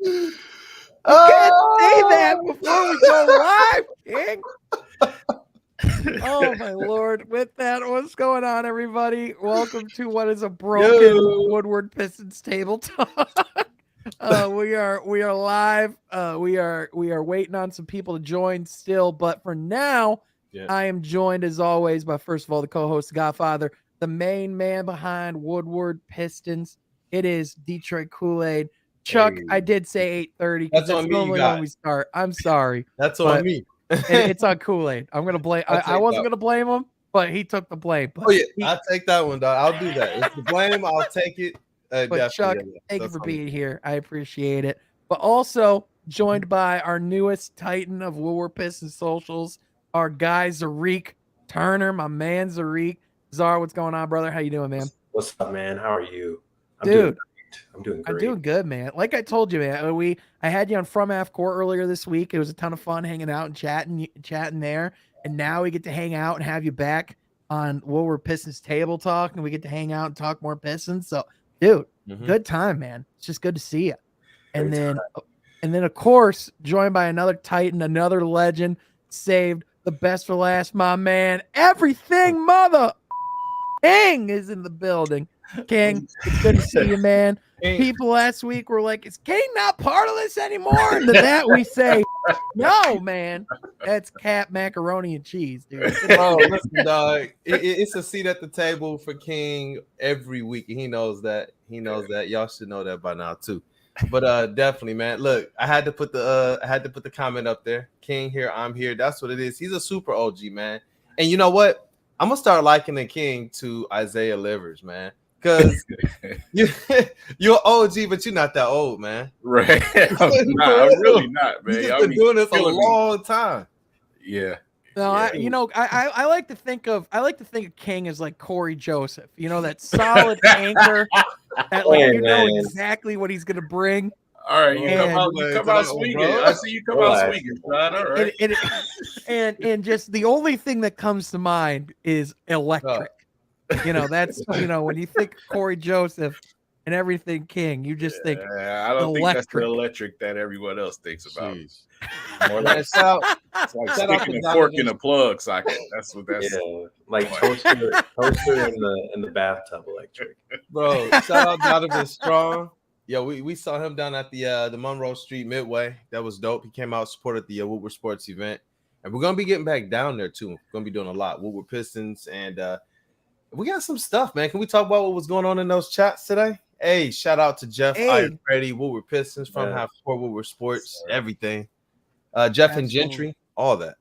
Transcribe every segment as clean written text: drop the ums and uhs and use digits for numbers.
You can't say that before we go live, King. Oh my Lord! With that, what's going on, everybody? Welcome to what is a broken Woodward Pistons table talk. We are live. We are waiting on some people to join still, but for now, I am joined as always by first of all the co-host, the Godfather, the main man behind Woodward Pistons. It is Detroit Kool-Aid. Chuck, I did say 8:30 because that's normally when we start. I'm sorry. That's on me. It's on Kool-Aid. I'm gonna blame. I wasn't gonna blame him, but he took the blame. But I'll take that one, dog. I'll do that. It's the blame. I'll take it. But Chuck, thank you for being here. I appreciate it. But also joined by our newest Titan of Woodward Pistons socials, our guy Zarik Turner, my man Zarik. Zar, what's going on, brother? How you doing, man? What's up, man? How are you? I'm doing great. I'm doing good, man. Like I told you, man, I had you on From Half Court earlier this week. It was a ton of fun hanging out and chatting there. And now we get to hang out and have you back on Woodward Pistons Table Talk, and we get to hang out and talk more Pistons. So, dude, good time, man. It's just good to see you. And then of course, joined by another Titan, another legend, saved the best for last, my man. Everything mother King is in the building. King, it's good to see you, man. People last week were like, is King not part of this anymore? And to that we say, no, man. That's Cap macaroni and cheese, dude. Oh, listen, dog. It's a seat at the table for King every week. And he knows that. Y'all should know that by now too. But definitely, man. Look, I had to put the comment up there. King here, I'm here. That's what it is. He's a super OG, man. And you know what? I'm gonna start likening King to Isaiah Livers, man. Because you're OG, but you're not that old, man. Right. I'm really not, man. You've been doing this a long time. Yeah. No, yeah. I like to think of King as like Corey Joseph. You know, that solid anchor that know exactly what he's gonna bring. All right, you come out swinging. I see you come out swinging, son. All right. And just the only thing that comes to mind is electric. You know, that's when you think Corey Joseph and everything King, you just think I don't think that's the electric that everyone else thinks about. More like it's like sticking a fork in a plug socket. That's what that's like toaster in the bathtub electric. Bro, shout out Donovan Strong. Yo, we saw him down at the Monroe Street Midway. That was dope. He came out, supported the Woodward Sports event. And we're gonna be getting back down there too. We're gonna be doing a lot. Woodward Pistons, and we got some stuff, man. Can we talk about what was going on in those chats today? Hey, shout out to Jeff, Freddie, Woodward Pistons, from Half Court, Woodward Sports, everything. Jeff and Gentry, all that.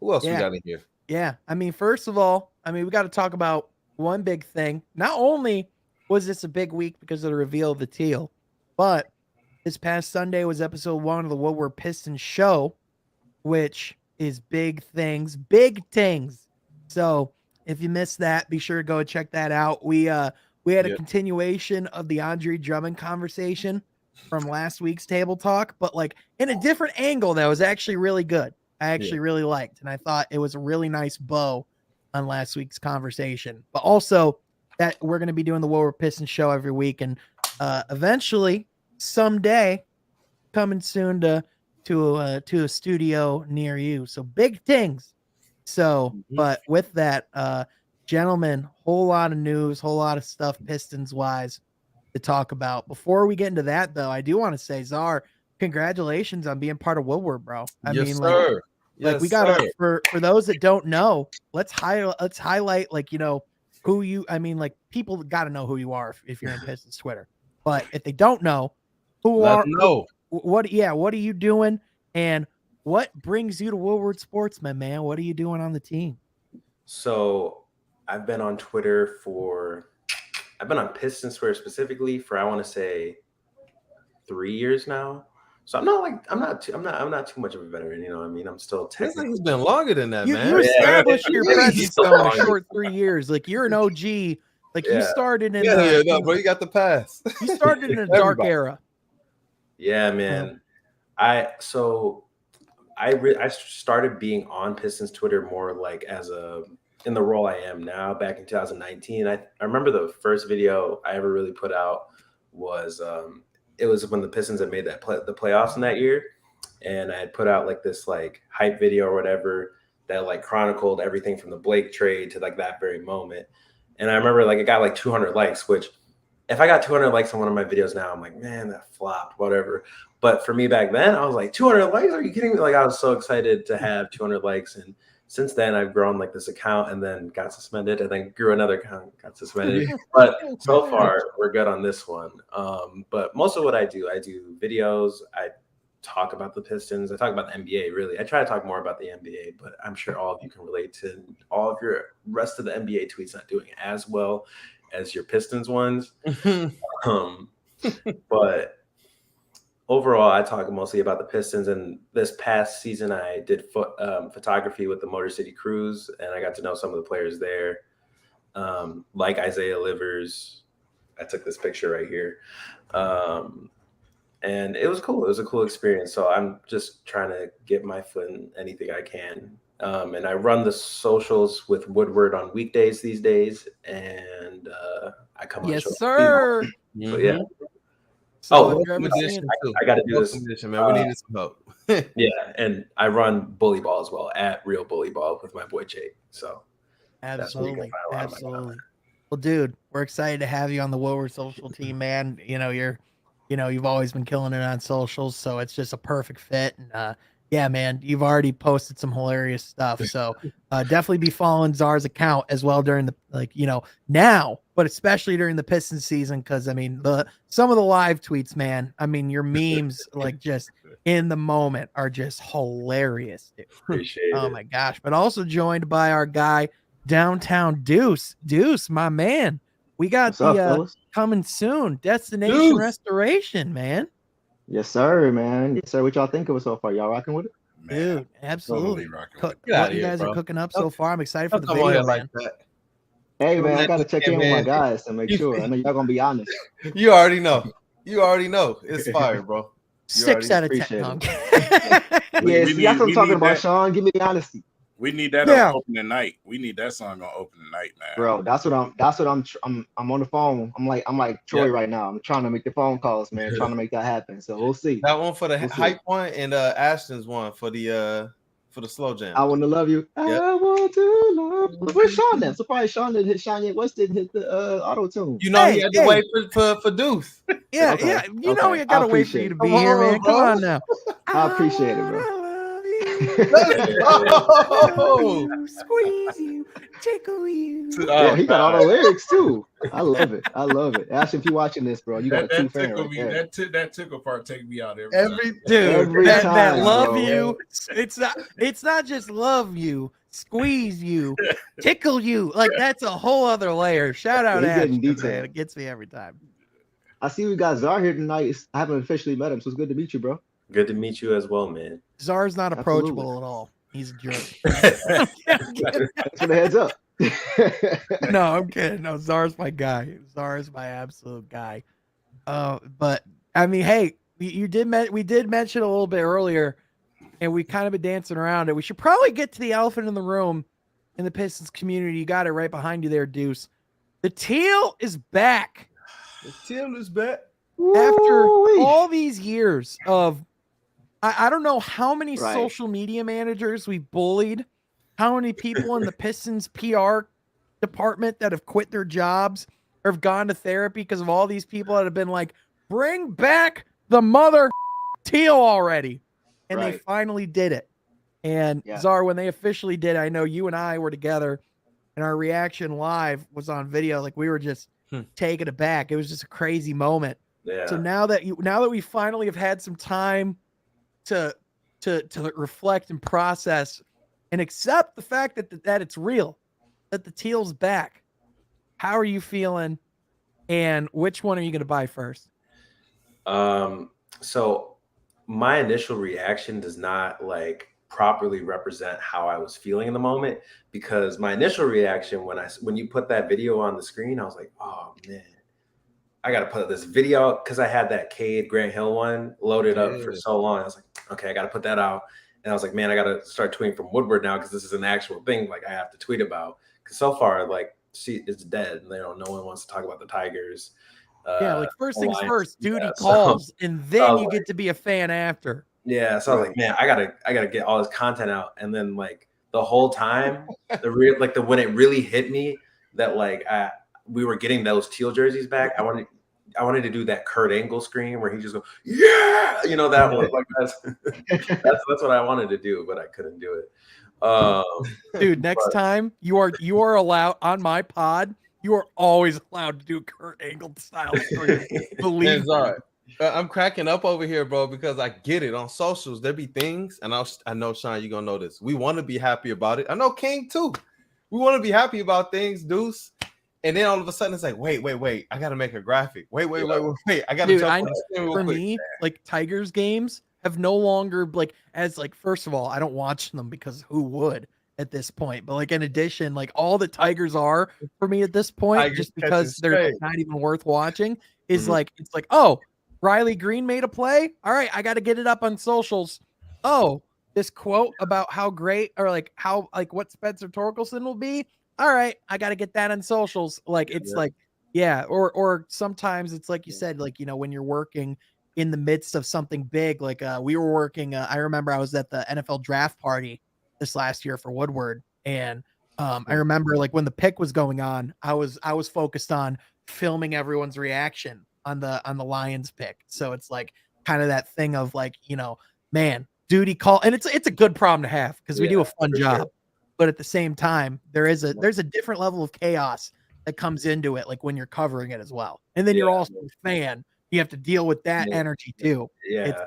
Who else we got in here? Yeah, I mean, first of all, we got to talk about one big thing. Not only was this a big week because of the reveal of the teal, but this past Sunday was episode 1 of the Woodward Pistons show, which is big things. So if you missed that, be sure to go and check that out. We had a continuation of the Andre Drummond conversation from last week's table talk, but like in a different angle that was actually really good. I actually really liked, and I thought it was a really nice bow on last week's conversation. But also that we're going to be doing the Woodward Pistons show every week, and eventually someday coming soon to a studio near you. So big things. So, but with that, gentlemen, whole lot of news, whole lot of stuff Pistons wise to talk about. Before we get into that, though, I do want to say, Czar, congratulations on being part of Woodward, bro. We got to, for those that don't know, let's highlight who you. People got to know who you are if you're in Pistons Twitter. But if they don't know, what are you doing, and what brings you to Woodward Sports, my man? What are you doing on the team? So I've been on Twitter I've been on Pistons Twitter specifically for, I want to say 3 years now. So I'm not too much of a veteran, you know what I mean? I'm still technically. He's been longer than that, man. You established your presence in a short 3 years. Like, you're an OG. Like, you started in bro, you got the pass. You started in a dark era. Yeah, man. I started being on Pistons Twitter more like in the role I am now back in 2019. I remember the first video I ever really put out was it was when the Pistons had made the playoffs in that year, and I had put out like this like hype video or whatever that like chronicled everything from the Blake trade to like that very moment. And I remember like it got like 200 likes, which if I got 200 likes on one of my videos now, I'm like, man, that flopped, whatever. But for me back then, I was like, 200 likes? Are you kidding me? Like I was so excited to have 200 likes. And since then, I've grown like this account and then got suspended and then grew another account, got suspended. But so far, we're good on this one. But most of what I do videos. I talk about the Pistons. I talk about the NBA, really. I try to talk more about the NBA, but I'm sure all of you can relate to all of your rest of the NBA tweets not doing as well as your Pistons ones. But overall, I talk mostly about the Pistons. And this past season, I did photography with the Motor City Cruise, and I got to know some of the players there, like Isaiah Livers. I took this picture right here. And it was cool. It was a cool experience. So I'm just trying to get my foot in anything I can. And I run the socials with Woodward on weekdays these days. And I come on. Yes, sir. So, yeah. So I got to do this. Man. We needed some help. Yeah. And I run Bully Ball as well, at Real Bully Ball with my boy Jake. So absolutely. Well, dude, we're excited to have you on the Woodward social team, man. You've always been killing it on socials, so it's just a perfect fit. And yeah, man, you've already posted some hilarious stuff. So definitely be following Czar's account as well during the now, but especially during the Pistons season, because I mean some of the live tweets, man. I mean your memes like just in the moment are just hilarious. Dude. Appreciate it. Oh my gosh! But also joined by our guy Downtown Deuce, my man. We got What's up, coming soon. Destination Restoration, man. Yes, sir, man. Yes, sir. What y'all think of it so far? Y'all rocking with it? Man, dude, absolutely. What you guys are cooking up so far. I'm excited for the video, man. Hey, man, I got to check in with my guys to make sure. I know y'all going to be honest. You already know. It's fire, bro. 6 out of 10. Yeah, see, that's what I'm talking about, Sean. Give me the honesty. We need that on opening night. We need that song on opening night, man. Bro, that's what I'm on the phone. I'm like Troy right now. I'm trying to make the phone calls, man. Trying to make that happen. So we'll see. That one for the hype one and Ashton's one for the slow jam. I want to love you. Yep. I want to love. Where's Sean then? Surprised Sean didn't hit Kanye West didn't hit the auto tune. He had to wait for Deuce. Yeah, okay. yeah. You gotta wait for you to be here, man. Come on now. I appreciate it, bro. Squeeze you, tickle you. Yeah, he got all the lyrics too. I love it. Ash, if you're watching this, bro, you got a true fan right there. That tickle part take me out every time, that love bro. You. It's not just love you, squeeze you, tickle you. Like that's a whole other layer. Shout out Ash, man. It gets me every time. I see we got Czar here tonight. I haven't officially met him, so it's good to meet you, bro. Good to meet you as well, man. Czar's not approachable at all. He's a jerk. Thanks for the heads up. No, I'm kidding. No, Czar's my guy. Czar's my absolute guy. But I mean, hey, we did mention a little bit earlier, and we kind of been dancing around it. We should probably get to the elephant in the room in the Pistons community. You got it right behind you there, Deuce. The teal is back. The teal is back. After all these years of I don't know how many social media managers we bullied, how many people in the Pistons PR department that have quit their jobs or have gone to therapy because of all these people that have been like, bring back the mother teal already. And they finally did it. And Czar, when they officially did, I know you and I were together and our reaction live was on video. Like we were just taken aback. It was just a crazy moment. Yeah. So now that we finally have had some time to reflect and process and accept the fact that it's real, that the teal's back. How are you feeling? And which one are you going to buy first? So my initial reaction does not properly represent how I was feeling in the moment, because my initial reaction when you put that video on the screen, I was like, oh man, I got to put this video out, because I had that Cade Grant Hill one loaded up for so long. I was like, okay, I got to put that out. And I was like, man, I got to start tweeting from Woodward now, because this is an actual thing I have to tweet about. Because so far, it's dead. No one wants to talk about the Tigers. Yeah, like first things Alliance. first, duty Yeah, calls, and then you like, get to be a fan after. Yeah, so I was like, man, I gotta get all this content out, and then like the whole time, when it really hit me that like we were getting those teal jerseys back, I wanted to do that Kurt Angle scream where he just go, yeah, that one. Like that's what I wanted to do, but I couldn't do it. Dude, next time you are allowed on my pod. You are always allowed to do Kurt Angle style scream. Believe me. I'm cracking up over here, bro, because I get it on socials. There be things, and I know, Sean, you're gonna know this. We want to be happy about it. I know King too. We want to be happy about things, Deuce. And then all of a sudden, it's like, wait. I gotta make a graphic. Wait. I gotta jump on the screen real quick. Me, like Tigers games have no longer first of all, I don't watch them because who would at this point? But like in addition, like all the Tigers are for me at this point, Tigers just because they're not even worth watching, is like it's like, oh, Riley Green made a play. All right, I got to get it up on socials. Oh, this quote about how great or like how like what Spencer Torkelson will be. All right, I got to get that on socials. Like it's like, yeah, or sometimes it's like you said, like, when you're working in the midst of something big, like we were working. I remember I was at the NFL draft party this last year for Woodward, and I remember like when the pick was going on, I was focused on filming everyone's reaction on the Lions pick. So it's like kind of that thing of like, man, duty call, and it's a good problem to have because we do a fun job. Sure. But at the same time, there's a different level of chaos that comes into it, like when you're covering it as well. And then you're also a fan. You have to deal with that energy too. Yeah.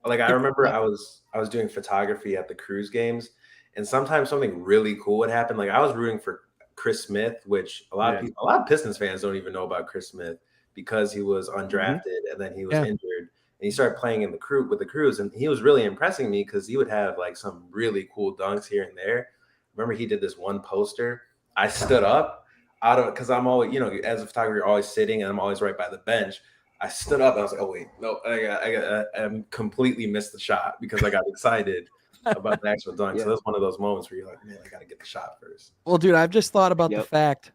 I remember I was doing photography at the Cruise games, and sometimes something really cool would happen. Like I was rooting for Chris Smith, which a lot of Pistons fans don't even know about Chris Smith because he was undrafted and then he was injured. And he started playing in with the Cruise, and he was really impressing me because he would have like some really cool dunks here and there. Remember, he did this one poster. I stood up because I'm always, as a photographer, you're always sitting, and I'm always right by the bench. I stood up and I was like, oh wait, no, I completely missed the shot because I got excited about the actual dunk. So that's one of those moments where you're like, man, I got to get the shot first. Well, dude, I've just thought about the fact,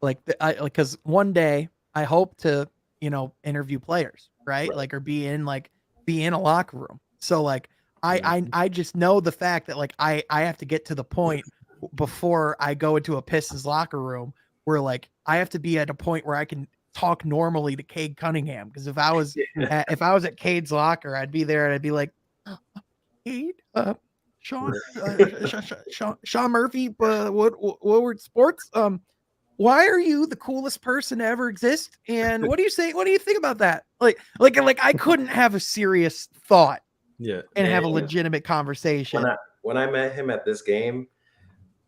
because one day I hope to, interview players, right? Like, or be in a locker room. So like, I just know the fact that like, I have to get to the point before I go into a Pistons locker room where like, I have to be at a point where I can talk normally to Cade Cunningham. Cause if I was at Cade's locker, I'd be there and I'd be like, Cade, Sean Murphy, Woodward Sports. Why are you the coolest person to ever exist? And what do you say? What do you think about that? Like I couldn't have a serious thought, and have a legitimate conversation. When I met him at this game,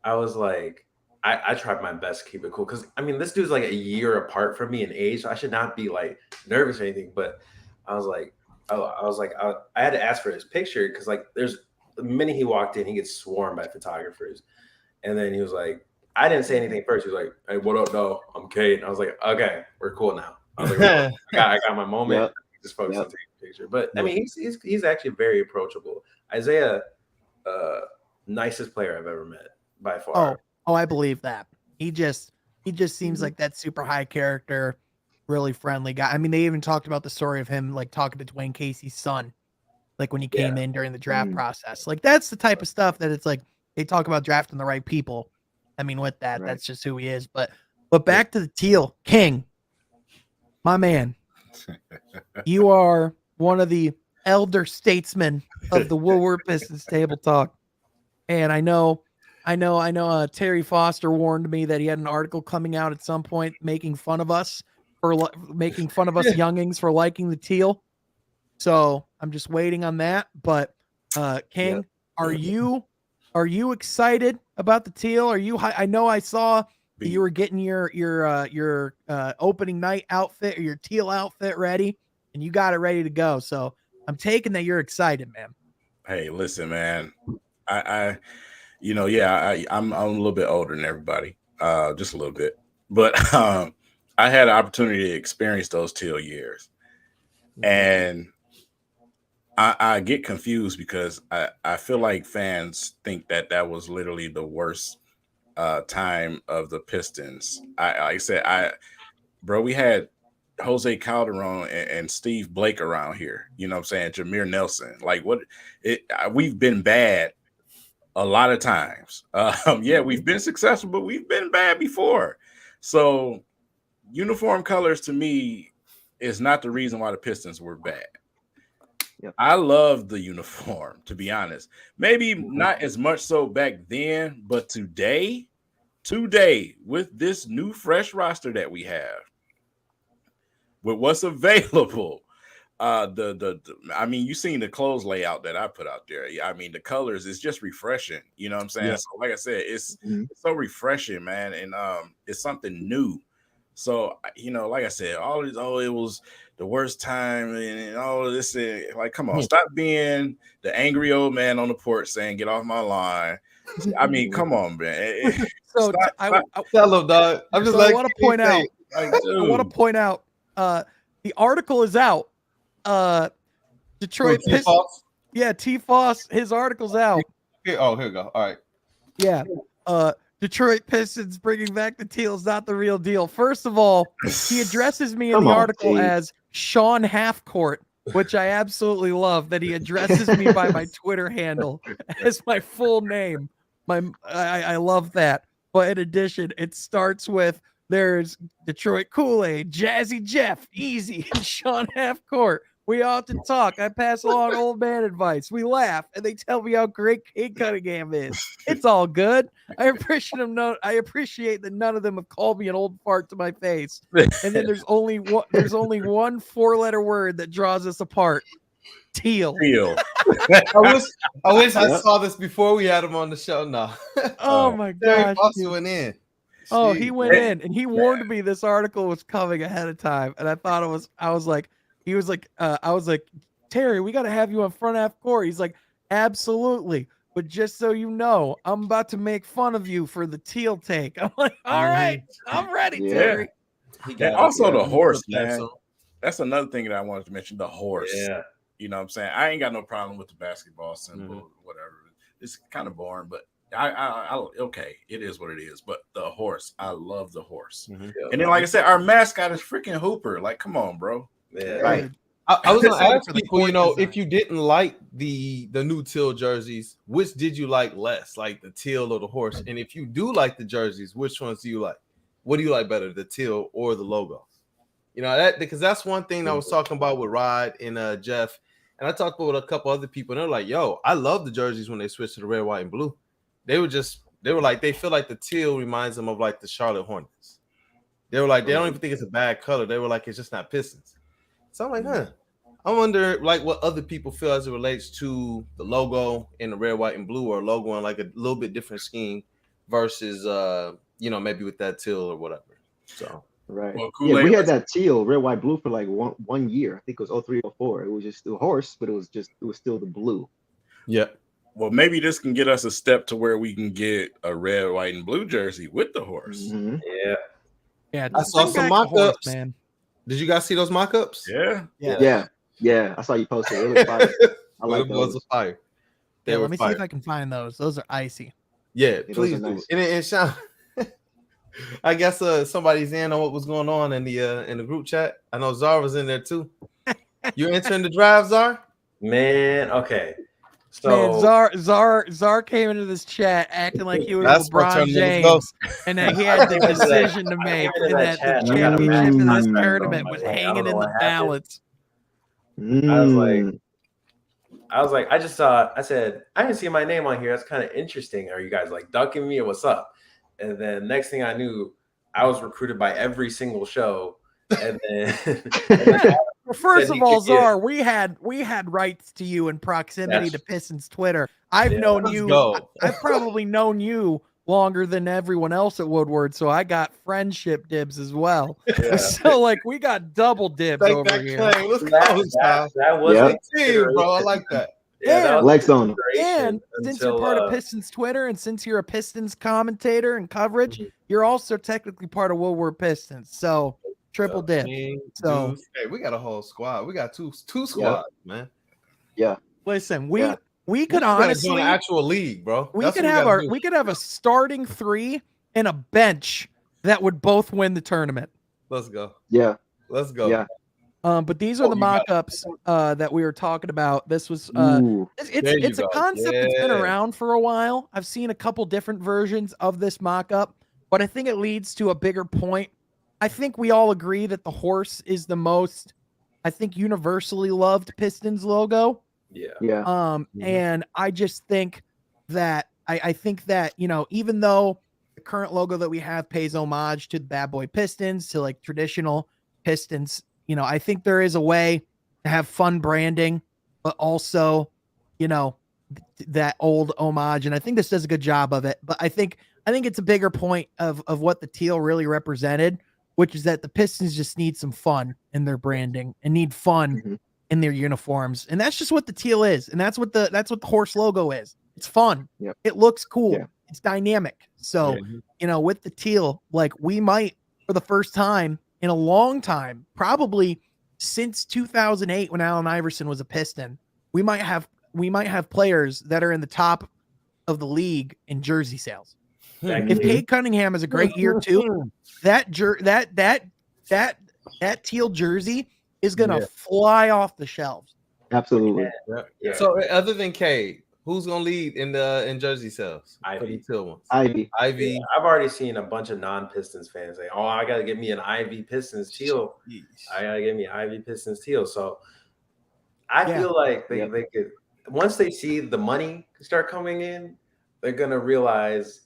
I was like, I tried my best to keep it cool because I mean, this dude's like a year apart from me in age, so I should not be like nervous or anything. But I was like, I had to ask for his picture because like the minute he walked in, he gets swarmed by photographers, and then he was like, I didn't say anything first. He was like, hey, what up, though? I'm Cade. And I was like, okay, we're cool now. I was like, I got my moment. Just focus on taking a picture. But I mean, he's actually very approachable. Isaiah, nicest player I've ever met by far. Oh, I believe that. He just seems like that super high character, really friendly guy. I mean, they even talked about the story of him like talking to Dwayne Casey's son, like when he came in during the draft process. Like that's the type of stuff that it's like they talk about drafting the right people. I mean, with that, that's just who he is. But back to the teal King, my man. You are one of the elder statesmen of the Woodward Pistons Table Talk, and I know. Terry Foster warned me that he had an article coming out at some point making fun of us youngings for liking the teal. So I'm just waiting on that. But King, are you excited about the teal? Are you? I know I saw that you were getting your opening night outfit or your teal outfit ready, and you got it ready to go. So I'm taking that you're excited, man. Hey, listen, man. I'm a little bit older than everybody, just a little bit, but I had an opportunity to experience those teal years, and I get confused because I feel like fans think that was literally the worst time of the Pistons. bro, we had Jose Calderon and Steve Blake around here. You know what I'm saying? Jameer Nelson. Like we've been bad a lot of times. Yeah, we've been successful, but we've been bad before. So uniform colors to me is not the reason why the Pistons were bad. Yep. I love the uniform, to be honest. Maybe not as much so back then, but today, with this new fresh roster that we have, with what's available, I mean, you seen the clothes layout that I put out there. I mean, the colors is just refreshing. You know what I'm saying? Yeah. So, like I said, it's so refreshing, man, and it's something new. So, you know, like I said, all this, it was the worst time and all of this. Like, come on, stop being the angry old man on the porch saying, "Get off my line." I mean, come on, man. So Tell him, dog. I'm just I want to point out. I want to point out. The article is out. Detroit Pistons. Yeah, T. Foss. His article's out. Here we go. All right. Yeah. Detroit Pistons bringing back the teal is not the real deal. First of all, he addresses me in the article as Sean Halfcourt, which I absolutely love that he addresses me by my Twitter handle as my full name. I love that. But in addition, it starts with there's Detroit Kool-Aid, Jazzy Jeff, Easy, and Sean Halfcourt. We often talk. I pass along old man advice. We laugh, and they tell me how great Cade Cunningham is. It's all good. I appreciate that none of them have called me an old fart to my face. And then there's only one 4-letter word that draws us apart. Teal. I wish I saw this before we had him on the show. No. Oh my gosh. He went in. Oh, he went in, and he warned me this article was coming ahead of time, and I thought I was like, Terry, we got to have you on front half court. He's like, absolutely. But just so you know, I'm about to make fun of you for the teal take. I'm like, all right, I'm ready, Terry. And also the horse, man. That's another thing that I wanted to mention, the horse. Yeah. You know what I'm saying? I ain't got no problem with the basketball symbol, whatever. It's kind of boring, but I okay, it is what it is. But the horse, I love the horse. And then, like I said, our mascot is freaking Hooper. Like, come on, bro. Yeah. Right. I was gonna ask people, you know, if you didn't like the new teal jerseys, which did you like less, like the teal or the horse? And if you do like the jerseys, which ones do you like? What do you like better, the teal or the logo? You know, that because that's one thing I was talking about with Rod and Jeff, and I talked with a couple other people, and they're like, "Yo, I love the jerseys when they switched to the red, white, and blue." They were like, they feel like the teal reminds them of like the Charlotte Hornets. They were like, they don't even think it's a bad color. They were like, it's just not Pistons. So I'm like, I wonder like what other people feel as it relates to the logo in the red, white, and blue, or logo in like a little bit different scheme versus you know, maybe with that teal or whatever. So right. Well, we had that teal, red, white, blue for like one year. I think it was 03, 04. It was just the horse, but it was still the blue. Yeah. Well, maybe this can get us a step to where we can get a red, white, and blue jersey with the horse. Yeah. I saw some mock-ups, man. Did you guys see those mock-ups? Yeah. I saw you post it. It was fire. I like those. Was fire. Let me see if I can find those. Those are icy. Yeah, please do. Nice. And Sean, I guess somebody's in on what was going on in the group chat. I know Czar was in there too. You entering the drive, Czar? Man, okay. So Czar came into this chat acting like he was LeBron James, and that he had the decision to make, and that the championship in this tournament was hanging in the balance. I was like, I said, I didn't see my name on here. That's kind of interesting. Are you guys like ducking me or what's up? And then next thing I knew, I was recruited by every single show. And then, well, first of all, Czar, we had rights to you in proximity to Pistons Twitter. I've known you. I've probably known you longer than everyone else at Woodward, so I got friendship dibs as well. Yeah. So like we got double dibs over here. Let's go. That was a team, bro. I like that. Yeah, Lex on. And since you're part of Pistons Twitter, and since you're a Pistons commentator and coverage, you're also technically part of Woodward Pistons. So triple dip. So hey, we got a whole squad. We got two squads, man. Yeah. Listen, we could honestly an actual league, bro. We could have a starting three and a bench that would both win the tournament. Let's go. Yeah. Let's go. Yeah. But these are the you got mock-ups that we were talking about. This was Ooh. it's a concept that's been around for a while. I've seen a couple different versions of this mock-up, but I think it leads to a bigger point. I think we all agree that the horse is the most, I think, universally loved Pistons logo. Yeah. Yeah. And I just think that I think that, you know, even though the current logo that we have pays homage to the Bad Boy Pistons, to like traditional Pistons, you know, I think there is a way to have fun branding, but also, you know, that old homage. And I think this does a good job of it. But I think it's a bigger point of what the teal really represented, which is that the Pistons just need some fun in their branding and need fun in their uniforms. And that's just what the teal is. And that's what the horse logo is. It's fun. Yep. It looks cool. Yeah. It's dynamic. So, you know, with the teal, like we might, for the first time in a long time, probably since 2008, when Allen Iverson was a Piston, we might have players that are in the top of the league in jersey sales. If Cade Cunningham has a great year too, that teal jersey is gonna fly off the shelves. Absolutely. Yeah. So other than Cade, who's gonna lead in jersey sales? Ivy. Teal ones. Ivy. Yeah, I've already seen a bunch of non-Pistons fans say, "Oh, I gotta get me an Ivy Pistons teal. I gotta get me an Ivy Pistons teal." So I feel like they could, once they see the money start coming in, they're gonna realize,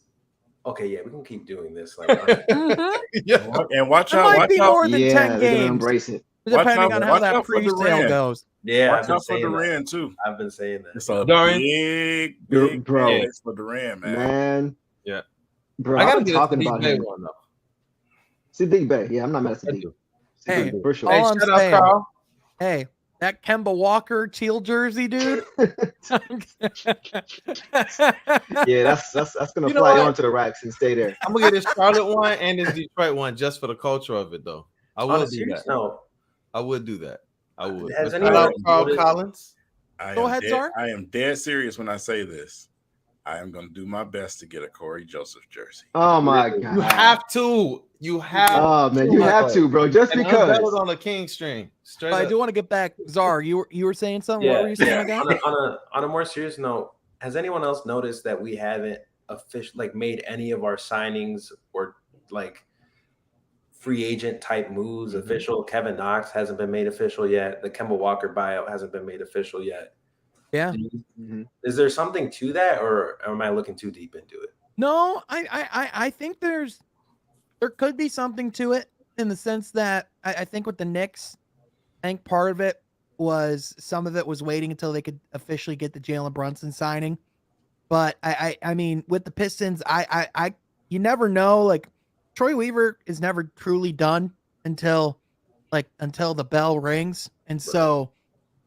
okay, yeah, we can keep doing this. Like, and watch out. Might be more than 10 they're gonna games, embrace it. depending on how that out for pre-sale Durant. goes. yeah, Watch out for Durant too. I've been saying that. It's a Dorian. big Bro. place for Durant, man. Man. Yeah. Bro, I I've gotta been get talking a about Big him. one though. Sadiq Bey. Yeah, I'm not mad at I Sadiq. do. Hey, For sure. all I'm shout out saying, Carl. hey, that Kemba Walker teal jersey, dude. Yeah, that's gonna You know fly what? onto the racks and stay there. I'm gonna get this Charlotte one and this Detroit one just for the culture of it, though. I On will a do serious that. note, I would do that. I would. Has But anyone shout out Carl noticed- Collins. Go ahead, Czar. I am dead serious when I say this. I am going to do my best to get a Corey Joseph jersey. Oh my Really? god. You have to. You have. Oh man, you have to, bro. Just And because. unbelted on a king string. Straight But I up. do want to get back, Czar. You were saying something. What were you saying, my guy? on a more serious note, has anyone else noticed that we haven't made any of our signings or like free agent type moves official? Kevin Knox hasn't been made official yet. The Kemba Walker buyout hasn't been made official yet. Yeah. Is there something to that, or am I looking too deep into it? No, I think there could be something to it, in the sense that I think with the Knicks, I think part of it was, some of it was waiting until they could officially get the Jalen Brunson signing. But I mean, with the Pistons, you never know. Like, Troy Weaver is never truly done until the bell rings. And so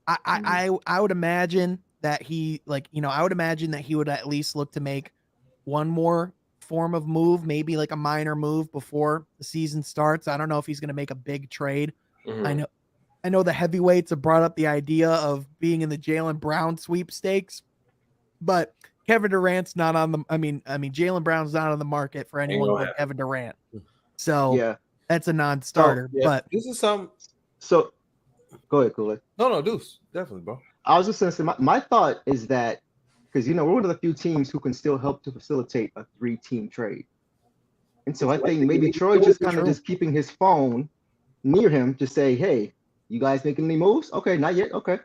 I would imagine that he would at least look to make one more form of move, maybe like a minor move before the season starts. I don't know if he's going to make a big trade. I know the heavyweights have brought up the idea of being in the Jaylen Brown sweepstakes, but Kevin Durant's not on the. I mean, Jaylen Brown's not on the market for anyone but Kevin Durant. So Yeah. that's a non-starter. Yeah. But this is some. So go ahead, Kool-Aid. No, Deuce. Definitely, bro. I was just gonna say my thought is that, because we're one of the few teams who can still help to facilitate a 3-team trade. And so I think maybe Troy just kind of just keeping his phone near him to say, hey, you guys making any moves? Okay, not yet. Okay.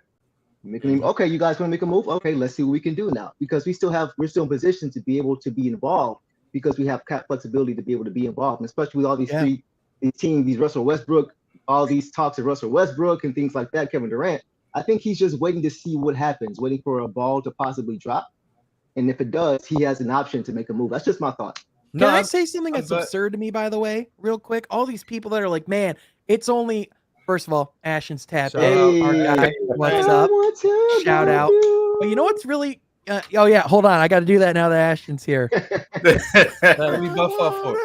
Okay, you guys want to make a move? Okay, let's see what we can do now. Because we're still in position to be able to be involved, because we have cap flexibility to be able to be involved. And especially with all these these teams, these Russell Westbrook, all these talks of Russell Westbrook and things like that, Kevin Durant. I think he's just waiting to see what happens, waiting for a ball to possibly drop. And if it does, he has an option to make a move. That's just my thought. Can I say something that's absurd to me, by the way, real quick? All these people that are like, man, it's only, first of all, Ashton's tap in, our guy, what's up? Shout out. But you know what's really, oh yeah, hold on. I got to do that now that Ashton's here. We both up for it.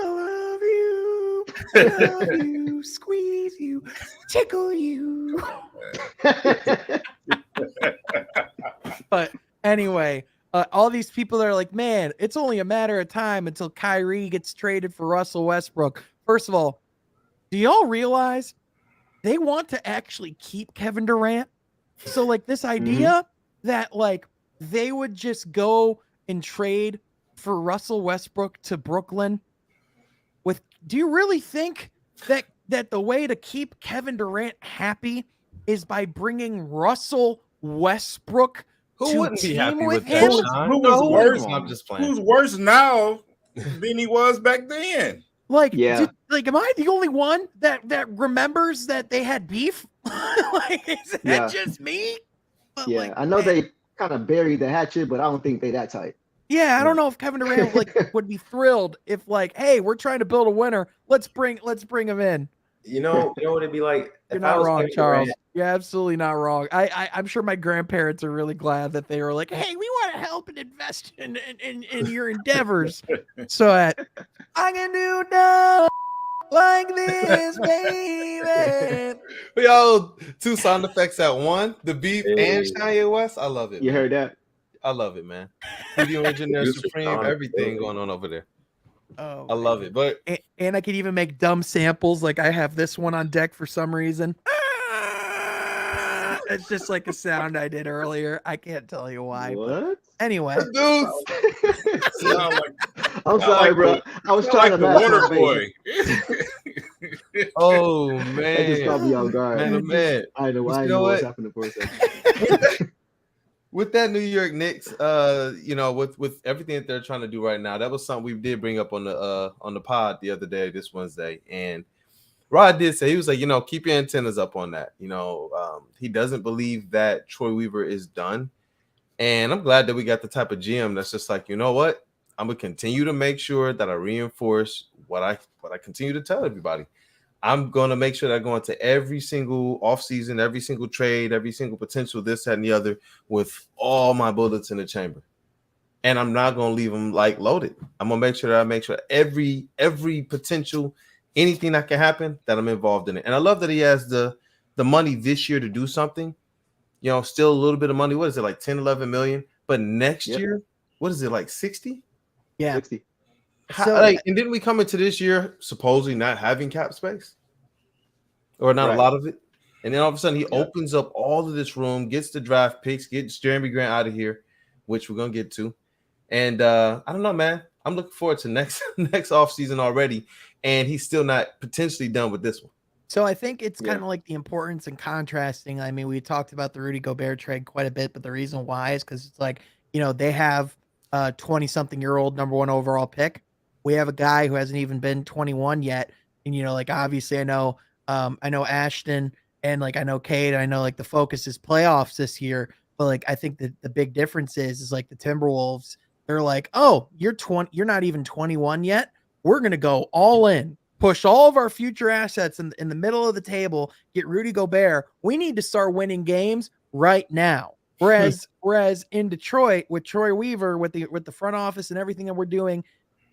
I love you, squeeze you, tickle you. But anyway, all these people that are like, man, it's only a matter of time until Kyrie gets traded for Russell Westbrook. First of all, do y'all realize they want to actually keep Kevin Durant? So like this idea that like they would just go and trade for Russell Westbrook to Brooklyn do you really think that the way to keep Kevin Durant happy is by bringing Russell Westbrook Who wouldn't be happy with him? that, Sean? Who was worse? I'm just playing. Who's worse now than he was back then? Like, am I the only one that remembers that they had beef? Like, is that just me? But yeah, I know they kind of buried the hatchet, but I don't think they that tight. Yeah, I don't know if Kevin Durant would be thrilled if like, hey, we're trying to build a winner. Let's bring him in. You know what it'd be like? You're not wrong, Charles. You're absolutely not wrong. I'm sure my grandparents are really glad that they were like, hey, we want to help and invest in your endeavors. So I can do no like this, baby. We all 2 sound effects at one, the beef and Kanye West. I love it. You heard that? I love it, man. Video engineer supreme, everything going on over there. Oh, I love it. But and I could even make dumb samples. Like I have this one on deck for some reason. It's just like a sound I did earlier. I can't tell you why. What? Anyway, dude, I'm sorry, bro. I was trying to the Water Boy. Oh man, that just caught me off guard. Man. I know what's happening for a second. With that New York Knicks, with everything that they're trying to do right now, that was something we did bring up on the pod the other day, this Wednesday, and Rod did say, he was like, keep your antennas up on that. He doesn't believe that Troy Weaver is done, and I'm glad that we got the type of GM that's just like, you know what, I'm gonna continue to make sure that I reinforce what I continue to tell everybody. I'm going to make sure that I go into every single offseason, every single trade, every single potential this, that, and the other with all my bullets in the chamber. And I'm not going to leave them like loaded. I'm going to make sure every potential, anything that can happen, that I'm involved in it. And I love that he has the money this year to do something. Still a little bit of money. What is it, like 10, 11 million? But next year, what is it, like 60? Yeah. 60. And didn't we come into this year supposedly not having cap space or not a lot of it? And then all of a sudden he opens up all of this room, gets the draft picks, gets Jerami Grant out of here, which we're going to get to. And I don't know, man. I'm looking forward to next offseason already. And he's still not potentially done with this one. So I think it's kind of like the importance and contrasting. I mean, we talked about the Rudy Gobert trade quite a bit, but the reason why is because it's like, they have a 20-something-year-old number 1 overall pick. We have a guy who hasn't even been 21 yet. And, like, obviously I know Ashton and like, I know Cade, I know like the focus is playoffs this year, but like, I think that the big difference is like the Timberwolves, they're like, oh, you're not even 21 yet. We're going to go all in, push all of our future assets in the middle of the table, get Rudy Gobert. We need to start winning games right now. Whereas in Detroit with Troy Weaver, with the front office and everything that we're doing,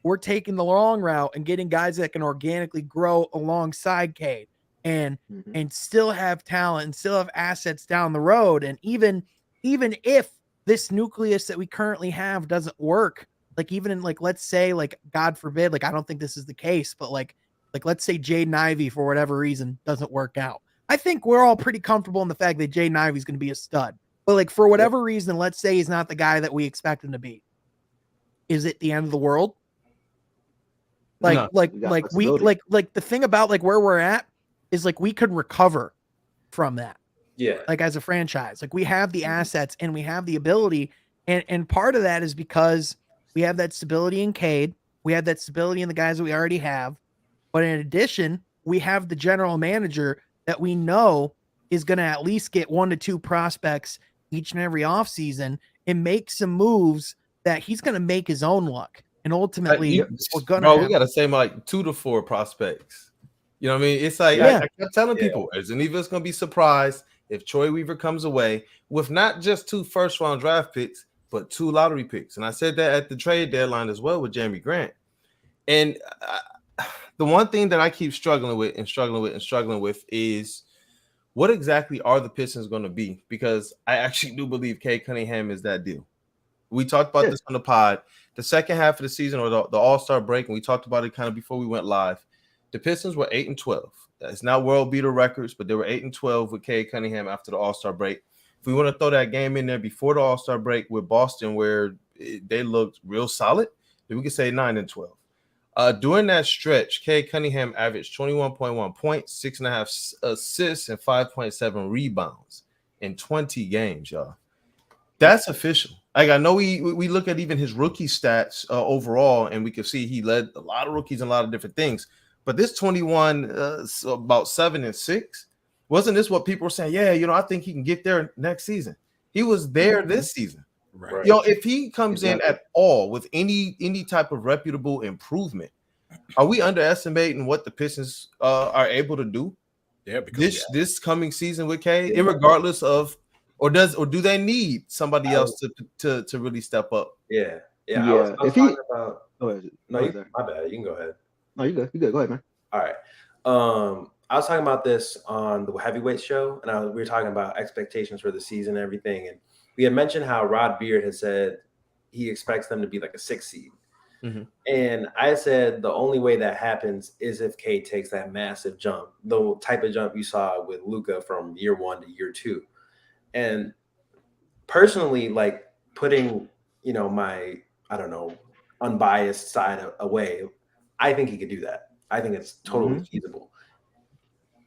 we're taking the long route and getting guys that can organically grow alongside Cade and still have talent and still have assets down the road. And even if this nucleus that we currently have doesn't work, like even in like, let's say like, God forbid, like, I don't think this is the case, but like let's say Jaden Ivey for whatever reason doesn't work out. I think we're all pretty comfortable in the fact that Jaden Ivey is going to be a stud, but like for whatever reason, let's say he's not the guy that we expect him to be. Is it the end of the world? The thing about like where we're at is like we could recover from that. Yeah. Like as a franchise, like we have the assets and we have the ability. And part of that is because we have that stability in Cade. We have that stability in the guys that we already have. But in addition, we have the general manager that we know is going to at least get 1 to 2 prospects each and every offseason and make some moves that he's going to make his own luck. And ultimately, we're gonna. We gotta say like 2 to 4 prospects. You know what I mean? It's like I kept telling people, isn't even gonna be surprised if Troy Weaver comes away with not just 2 first-round draft picks, but 2 lottery picks. And I said that at the trade deadline as well with Jerami Grant. And the one thing that I keep struggling with is what exactly are the Pistons going to be? Because I actually do believe Cade Cunningham is that deal. We talked about this on the pod. The second half of the season or the All-Star break, and we talked about it kind of before we went live. The Pistons were 8-12. It's not world beater records, but they were 8-12 with Cade Cunningham after the All-Star break. If we want to throw that game in there before the All-Star break with Boston, where they looked real solid, then we could say 9-12. During that stretch, Cade Cunningham averaged 21.1 points, 6.5 assists, and 5.7 rebounds in 20 games, y'all. That's official. Like, I know we look at even his rookie stats overall, and we can see he led a lot of rookies in a lot of different things. But this 21, about 7 and 6, wasn't this what people were saying? Yeah, I think he can get there next season. He was there this season. Right. If he comes in at all with any type of reputable improvement, are we underestimating what the Pistons are able to do? Yeah, because this coming season with Cade, regardless of, or do they need somebody else to really step up? Yeah. Yeah. I was talking about. my bad. You can go ahead. No, you good. You good. Go ahead, man. All right. I was talking about this on the heavyweight show, and we were talking about expectations for the season and everything. And we had mentioned how Rod Beard had said he expects them to be like a 6 seed. Mm-hmm. And I said the only way that happens is if Cade takes that massive jump, the type of jump you saw with Luka from year 1 to year 2. And personally, like putting, my, I don't know, unbiased side away, I think he could do that. I think it's totally feasible.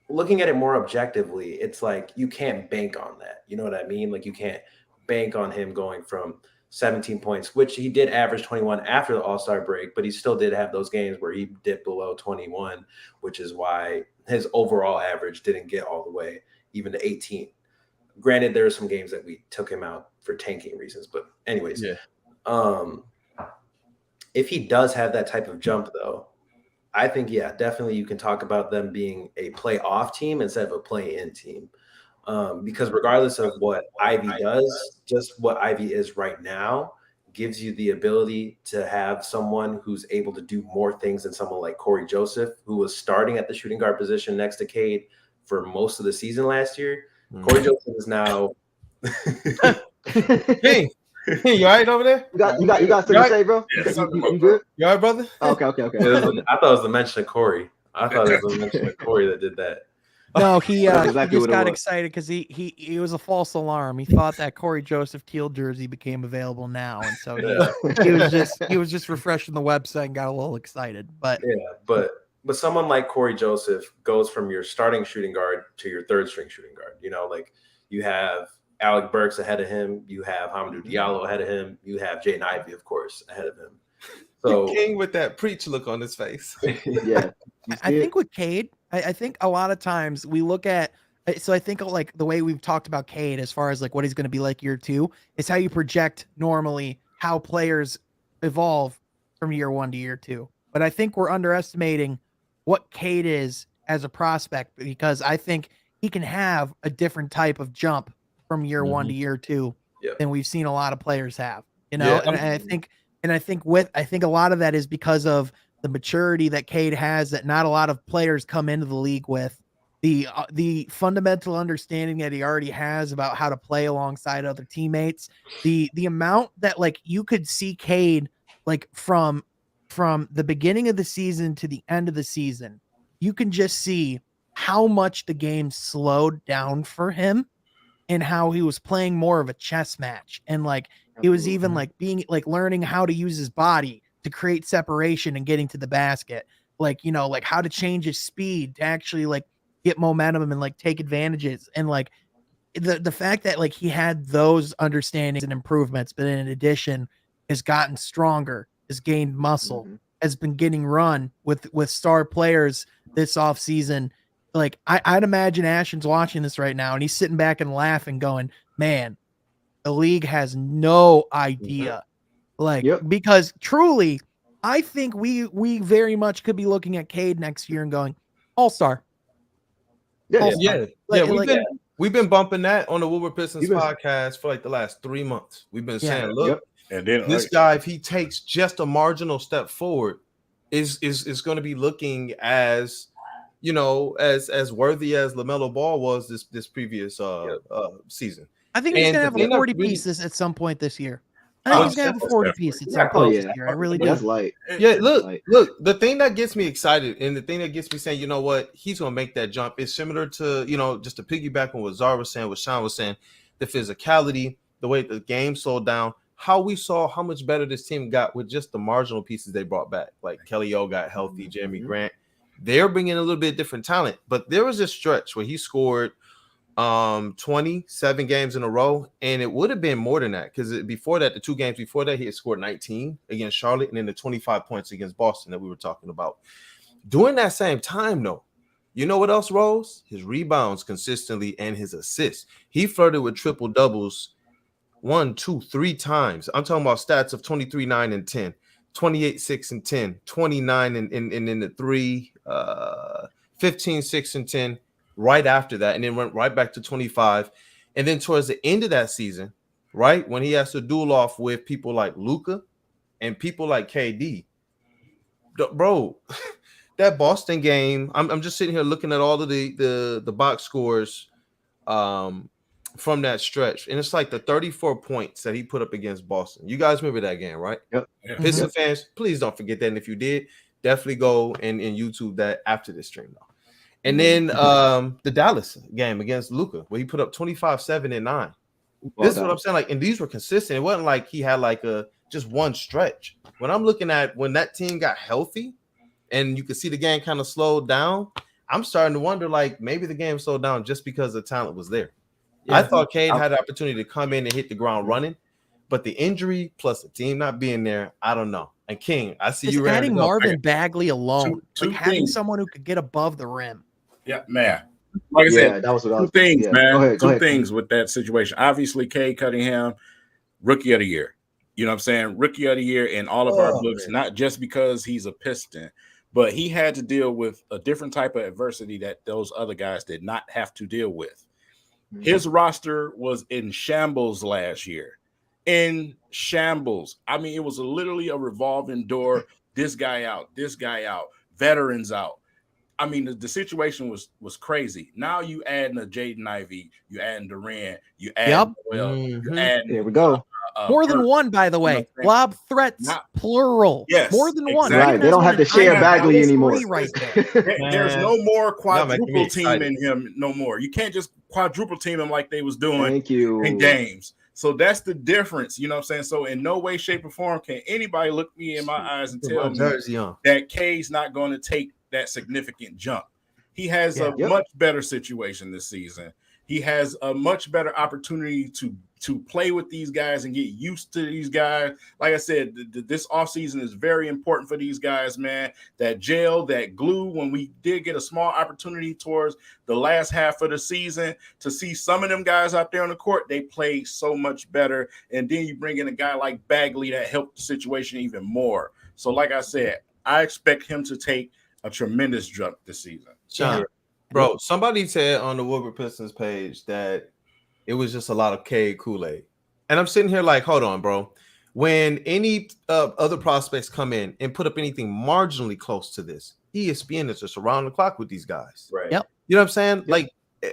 Looking at it more objectively, it's like you can't bank on that. You know what I mean? Like you can't bank on him going from 17 points, which he did average 21 after the All-Star break, but he still did have those games where he dipped below 21, which is why his overall average didn't get all the way even to 18. Granted, there are some games that we took him out for tanking reasons, but anyways, if he does have that type of jump, though, I think, definitely you can talk about them being a playoff team instead of a play-in team. Because regardless of what Ivy does, just what Ivy is right now gives you the ability to have someone who's able to do more things than someone like Corey Joseph, who was starting at the shooting guard position next to Cade for most of the season last year. Corey Joseph is now. Hey, you all right over there? You got something to say, bro? Yeah, You good? You all right, brother? Okay. I thought it was the mention of Corey. I thought it was the mention of Corey that did that. No, he That's exactly just what it got was. excited because he was a false alarm. He thought that Corey Joseph teal jersey became available now, and so he was just refreshing the website and got a little excited. But but someone like Corey Joseph goes from your starting shooting guard to your third string shooting guard. Like you have Alec Burks ahead of him, you have Hamidou Diallo ahead of him, you have Jaden Ivey, of course, ahead of him. So King with that preach look on his face. Yeah. I think with Cade, I think a lot of times we look at, so I think like the way we've talked about Cade as far as like what he's going to be like year 2 is how you project normally how players evolve from year 1 to year 2. But I think we're underestimating what Cade is as a prospect, because I think he can have a different type of jump from year 1 to year 2 than we've seen a lot of players have, and I think a lot of that is because of the maturity that Cade has that not a lot of players come into the league with, the fundamental understanding that he already has about how to play alongside other teammates, the amount that like you could see Cade like from the beginning of the season to the end of the season, you can just see how much the game slowed down for him and how he was playing more of a chess match. And like, he was even like being like learning how to use his body to create separation and getting to the basket. Like, like how to change his speed to actually like get momentum and like take advantages. And like the fact that like he had those understandings and improvements, but in addition has gotten stronger, has gained muscle, has been getting run with star players this off season. Like I'd imagine Ashton's watching this right now and he's sitting back and laughing going, man, the league has no idea. Because truly, I think we very much could be looking at Cade next year and going all-star. We've been bumping that on the Woodward Pistons podcast for like the last 3 months. We've been saying, look, and then this guy, if he takes just a marginal step forward, is going to be looking as as worthy as LaMelo Ball was this previous season. I think he's gonna have a 40 pieces at some point this year. I think he's gonna have a 40 piece at some point this year. I really do. That's light. Yeah, look. The thing that gets me excited and the thing that gets me saying, you know what, he's gonna make that jump is similar to, just to piggyback on what Zar was saying, what Sean was saying, the physicality, the way the game slowed down, how we saw how much better this team got with just the marginal pieces they brought back. Like Kelly O got healthy, Jerami Grant. They're bringing a little bit different talent, but there was a stretch where he scored 27 games in a row, and it would have been more than that because before that, the 2 games before that, he had scored 19 against Charlotte and then the 25 points against Boston that we were talking about. During that same time, though, you know what else rose? His rebounds consistently and his assists. He flirted with triple doubles 1, 2, 3 times. I'm talking about stats of 23, 9, and 10, 28, 6, and 10, 29 and in the 3, 15, 6, and 10. Right after that, and then went right back to 25. And then towards the end of that season, right, when he has to duel off with people like Luka and people like KD, bro, that Boston game, I'm just sitting here looking at all of the box scores from that stretch, and it's like the 34 points that he put up against Boston. You guys remember that game, right? Yep. Pistons fans, please don't forget that. And if you did, definitely go and YouTube that after this stream, though. And then the Dallas game against Luka, where he put up 25, 7, and 9. This is what I'm saying. Like, and these were consistent. It wasn't like he had like just one stretch. When I'm looking at when that team got healthy and you could see the game kind of slowed down, I'm starting to wonder, like, maybe the game slowed down just because the talent was there. Yeah. I thought Cade had the opportunity to come in and hit the ground running, but the injury plus the team not being there, I don't know. And King, I see you adding Marvin Bagley alone, having someone who could get above the rim. Yeah, man. Like I said, that was what I was two things, man. Go ahead. Things with that situation. Obviously, Cade Cunningham, rookie of the year. You know what I'm saying? Rookie of the year in all of our books, not just because he's a Piston, but he had to deal with a different type of adversity that those other guys did not have to deal with. His roster was in shambles last year. In shambles. I mean, it was literally a revolving door. This guy out, veterans out. I mean, the situation was crazy. Now you adding a Jaden Ivey, you adding Durant, you add There we go. More than one, by the way. Lob threats, plural. Yes, more than one. Right. They don't have to share Bagley anymore. Right there. There's no more quadruple teaming him no more. You can't just quadruple team him like they was doing in games. So that's the difference, you know what I'm saying? So in no way, shape, or form can anybody look me in my eyes and tell me that Cade's not going to take that significant jump. He has a much better situation this season. He has a much better opportunity to play with these guys and get used to these guys. Like I said, this offseason is very important for these guys, man. That gel, that glue, when we did get a small opportunity towards the last half of the season to see some of them guys out there on the court, they play so much better. And then you bring in a guy like Bagley that helped the situation even more. So like I said, I expect him to take a tremendous jump this season. Sean, bro, somebody said on the Woodward Pistons page that it was just a lot of Cade Kool-Aid. And I'm sitting here like, hold on, bro. When any other prospects come in and put up anything marginally close to this, ESPN is just around the clock with these guys. Right. Yep. You know what I'm saying? Yep. Like,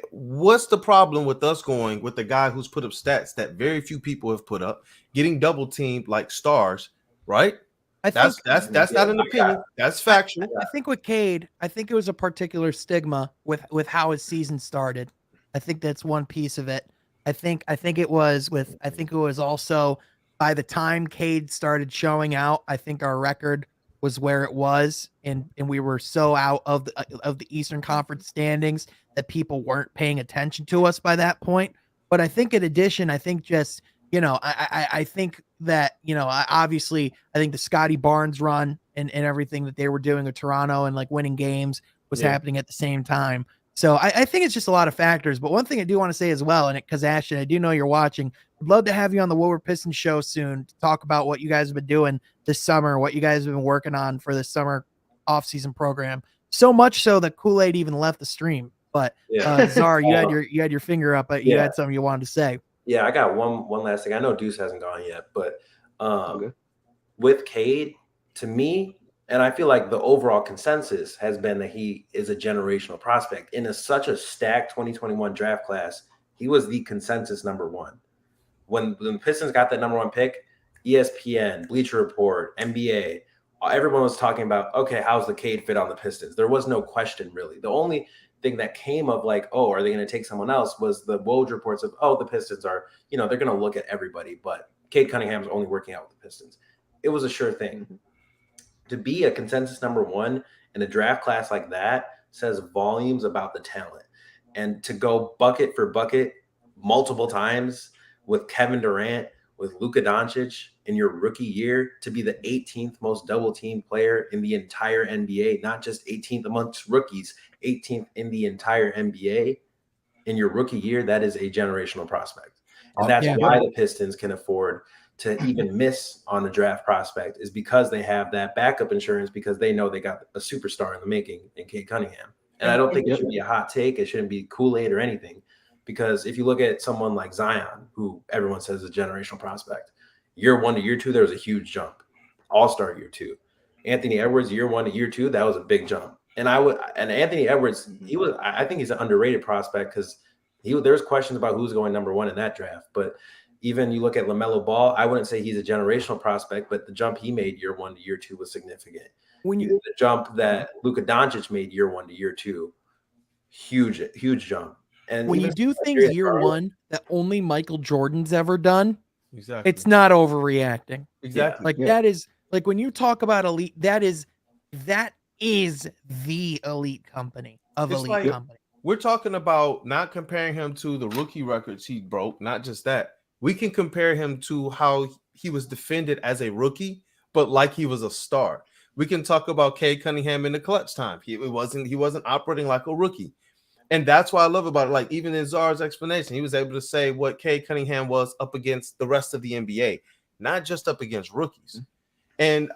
what's the problem with us going with the guy who's put up stats that very few people have put up, getting double teamed like stars, right? That's not an opinion. That's factual. I think with Cade, I think it was a particular stigma with how his season started. I think that's one piece of it. I think it was also by the time Cade started showing out, I think our record was where it was, and we were so out of the Eastern Conference standings that people weren't paying attention to us by that point. But I think in addition, I think just, I think that, obviously I think the Scotty Barnes run and everything that they were doing with Toronto and like winning games was happening at the same time. So I think it's just a lot of factors. But one thing I do want to say as well, and because Ashton, I do know you're watching, I'd love to have you on the Woodward Pistons show soon to talk about what you guys have been doing this summer, what you guys have been working on for this summer off-season program. So much so that Kool-Aid even left the stream. But Zar, you had your finger up, but you had something you wanted to say. Yeah, I got one last thing. I know Deuce hasn't gone yet, but with Cade, to me, and I feel like the overall consensus has been that he is a generational prospect. In such a stacked 2021 draft class, he was the consensus number one. When the Pistons got that number one pick, ESPN, Bleacher Report, NBA, everyone was talking about, okay, how's the Cade fit on the Pistons? There was no question, really. The only thing that came of like, oh, are they going to take someone else was the Woj reports of, oh, the Pistons are, they're going to look at everybody, but Cade Cunningham's only working out with the Pistons. It was a sure thing. To be a consensus number one in a draft class like that says volumes about the talent. And to go bucket for bucket multiple times with Kevin Durant, with Luka Doncic in your rookie year, to be the 18th most double team player in the entire NBA, not just 18th amongst rookies, 18th in the entire NBA in your rookie year, that is a generational prospect. And that's why the Pistons can afford to even miss on a draft prospect, is because they have that backup insurance, because they know they got a superstar in the making in Cade Cunningham. And I don't think it should be a hot take. It shouldn't be Kool-Aid or anything. Because if you look at someone like Zion, who everyone says is a generational prospect, year 1 to year 2, there was a huge jump. All-star year 2. Anthony Edwards, year 1 to year 2, that was a big jump. And Anthony Edwards, I think he's an underrated prospect, because there's questions about who's going number 1 in that draft. But even you look at LaMelo Ball, I wouldn't say he's a generational prospect, but the jump he made year 1 to year 2 was significant. The jump that Luka Doncic made year 1 to year 2, huge jump. And when you do things year 1 that only Michael Jordan's ever done, exactly, it's not overreacting. Exactly. That is like, when you talk about elite, that is the elite company of it's elite company. We're talking about not comparing him to the rookie records he broke. Not just that. We can compare him to how he was defended as a rookie, but like he was a star. We can talk about Cade Cunningham in the clutch time. He wasn't operating like a rookie. And that's what I love about it. Like, even in Czar's explanation, he was able to say what Cade Cunningham was up against the rest of the NBA, not just up against rookies. And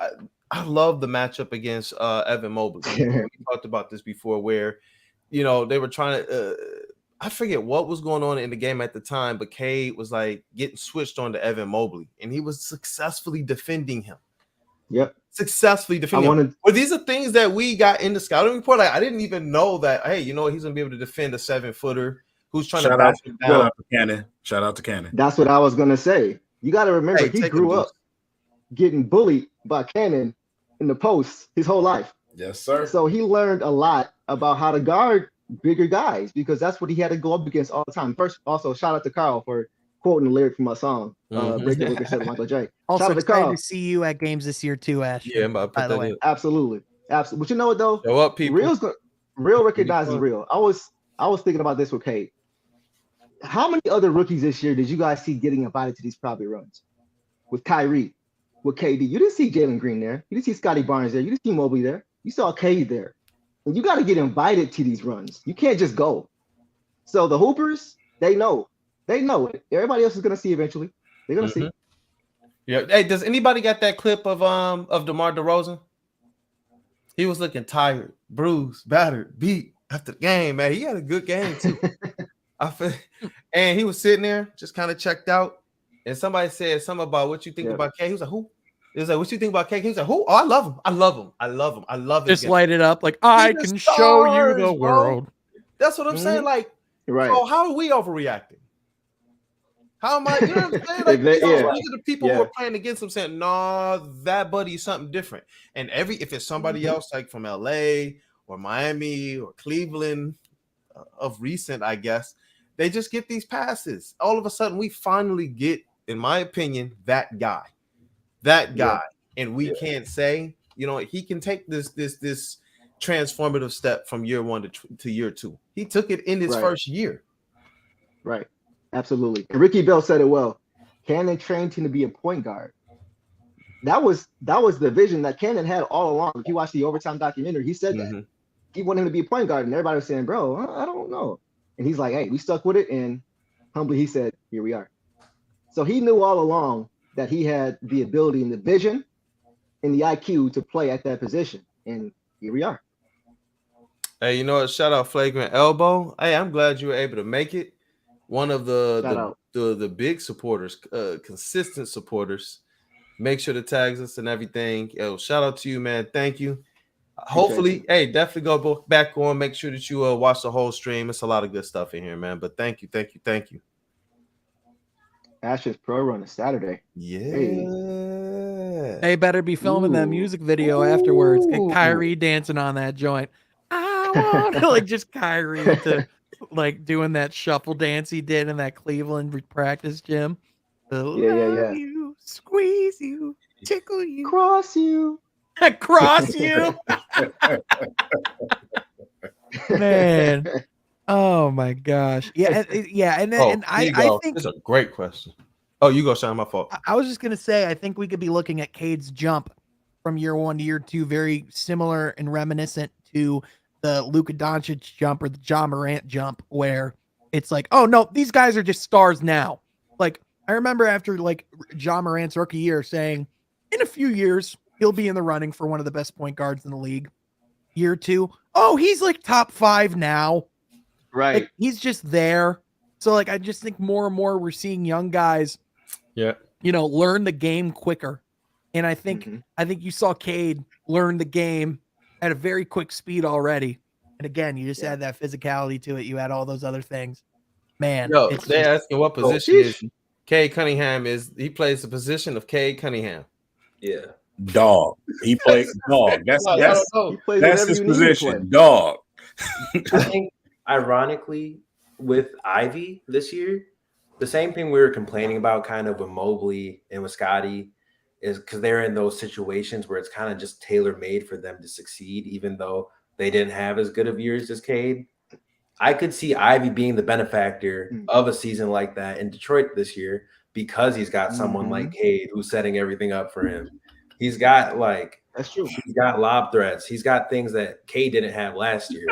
I love the matchup against Evan Mobley. We talked about this before, where, they were trying to, I forget what was going on in the game at the time, but Cade was like getting switched on to Evan Mobley, and he was successfully defending him. Successfully defending him. Well, these are things that we got in the scouting report. Like, I didn't even know that, hey, he's going to be able to defend a 7-footer who's trying to back him down. Shout out to Cannon. That's what I was going to say. You got to remember, he grew up getting bullied by Cannon in the post his whole life. Yes, sir. So he learned a lot about how to guard bigger guys, because that's what he had to go up against all the time. First, also, shout out to Carl for quoting the lyric from my song, Break the Wicked, said Michael J. Also excited to see you at games this year too, Ash. Yeah, by the way. Absolutely. But you know what though? Show up, people. Real recognizes real. I was thinking about this with Cade. How many other rookies this year did you guys see getting invited to these probably runs? With Kyrie, with KD. You didn't see Jalen Green there. You didn't see Scotty Barnes there. You didn't see Mobley there. You saw Cade there. And you got to get invited to these runs. You can't just go. So the Hoopers, they know. They know it. Everybody else is going to see eventually. They're going to see. Yeah. Hey, does anybody got that clip of DeMar DeRozan? He was looking tired, bruised, battered, beat after the game, man. He had a good game too. And he was sitting there just kind of checked out. And somebody said something about what you think about Cade. He was like, who? He was like, what you think about Cade? He was like, who? Oh, I love him. I love him. I love him. I love him. Just light it up like, I can show you the world. That's what I'm saying. Like, so how are we overreacting? How am I? You know what I'm saying? Like, these are the people who are playing against him saying, "No, that buddy is something different." And if it's somebody else, like from LA or Miami or Cleveland, of recent, I guess, they just get these passes. All of a sudden, we finally get, in my opinion, that guy, and we can't say, he can take this transformative step from year 1 to year 2. He took it in his first year. Right. Absolutely. And Ricky Bell said it well. Cannon trained him to be a point guard. That was the vision that Cannon had all along. If you watch the Overtime documentary, he said that. He wanted him to be a point guard, and everybody was saying, bro, I don't know. And he's like, hey, we stuck with it, and humbly he said, here we are. So he knew all along that he had the ability and the vision and the IQ to play at that position, and here we are. Hey, shout out Flagrant Elbow. Hey, I'm glad you were able to make it. One of the big supporters, consistent supporters. Make sure to tag us and everything. Yo, shout out to you, man. Thank you. Hopefully, definitely go back on. Make sure that you watch the whole stream. It's a lot of good stuff in here, man. But thank you. Ash's Pro Run is Saturday. Yeah. They better be filming that music video afterwards. Get Kyrie dancing on that joint. I want to like just Kyrie to like doing that shuffle dance he did in that Cleveland practice gym. Yeah. You, squeeze you, tickle you, Cross you. cross you. Man. Oh my gosh. Yeah, and then and I think it's a great question. Oh, you go, Sean. My fault. I was just gonna say I think we could be looking at Cade's jump from year 1 to year 2 very similar and reminiscent to the Luka Doncic jump or the Ja Morant jump, where it's like, oh no, these guys are just stars now. Like I remember after like Ja Morant's rookie year saying, in a few years he'll be in the running for one of the best point guards in the league. Year 2, oh, he's like top 5 now. Right. Like, he's just there. So like I just think more and more we're seeing young guys, learn the game quicker. And I think you saw Cade learn the game at a very quick speed already. And again, you just add that physicality to it. You add all those other things. Man, they're asking what position is Cade Cunningham is. He plays the position of Cade Cunningham. Yeah. Dog. He plays dog. That's his position. Dog. I think ironically with Ivy this year, the same thing we were complaining about kind of with Mobley and with Scotty is because they're in those situations where it's kind of just tailor-made for them to succeed, even though they didn't have as good of years as Cade. I could see Ivy being the benefactor of a season like that in Detroit this year because he's got someone like Cade who's setting everything up for him. He's got that's true. He's got lob threats. He's got things that Cade didn't have last year.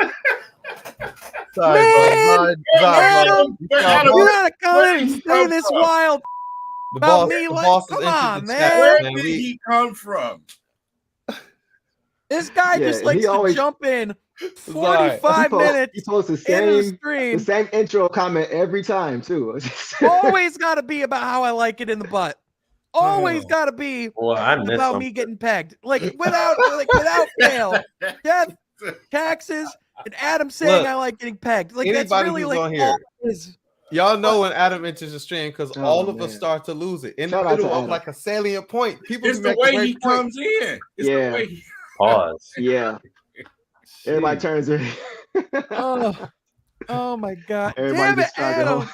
Sorry, man, Adam, you gotta come in and say this wild about me. Like, come on, man. Where did he come from? This guy just likes to jump in 45 minutes. He posts the same intro comment every time too. Always got to be about how I like it in the butt. Always got to be about me getting pegged. Like without fail. Death, taxes, and Adam saying I like getting pegged. Like that's really like on here. Y'all know when Adam enters the stream because all of us start to lose it in the middle of like a salient point. People, it's the way he comes in. It's the way he pause. Yeah. Everybody turns in. Oh my God. Everybody damn it, Adam.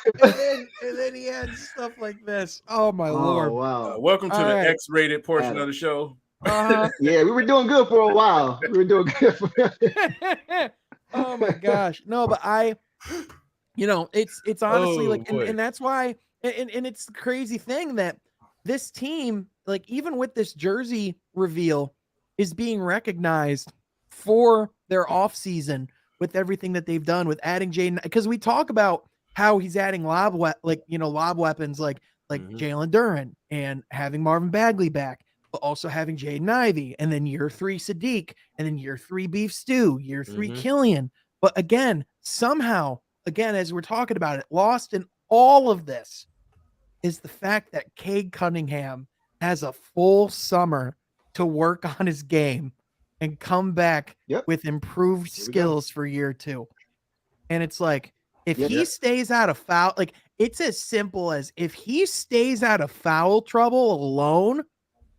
and then he had stuff like this. Oh my Lord. Wow. Welcome to the X-rated portion of the show. Yeah, we were doing good for a while. Oh my gosh. No, but it's honestly and that's why and it's the crazy thing that this team, like even with this jersey reveal, is being recognized for their offseason with everything that they've done with adding Jaden, because we talk about how he's adding lob weapons like Jalen Duren and having Marvin Bagley back, but also having Jaden Ivey, and then year 3 Sadiq, and then year 3 Beef Stew, year 3 Killian. But again, somehow, as we're talking about it, lost in all of this is the fact that Cade Cunningham has a full summer to work on his game and come back with improved skills for year 2. And it's like, if he stays out of foul, like it's as simple as if he stays out of foul trouble alone,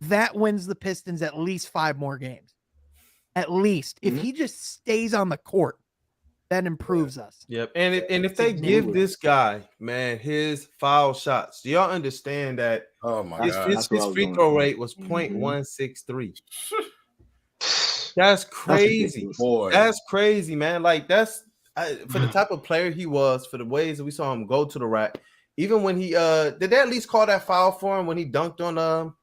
that wins the Pistons at least 5 more games. At least if he just stays on the court, that improves us. Yep. And if they give this guy, man, his foul shots, do y'all understand that? Oh my God. His free throw rate was 0.163. That's crazy. That's crazy, man. Like that's for the type of player he was, for the ways that we saw him go to the rack. Even when he did they at least call that foul for him when he dunked on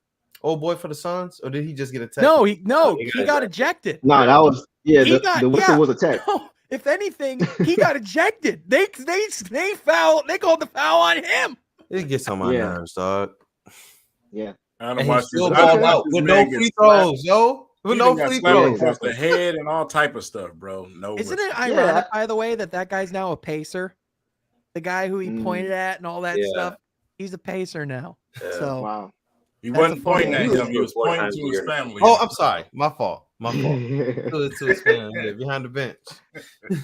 old boy for the Suns, or did he just get a tech? No, he got ejected. No, that was the whistle was a tech. No, if anything, he got ejected. They fouled. They called the foul on him. It gets on my nerves, dog. Yeah, and he still balled out with no free throws, yo. With no free throws across the head and all type of stuff, bro. No, isn't it ironic, by the way, that guy's now a pacer? The guy who he pointed at and all that stuff, he's a pacer now. So wow. He wasn't pointing at him. He was pointing to his family. Oh, I'm sorry. My fault. To his family behind the bench.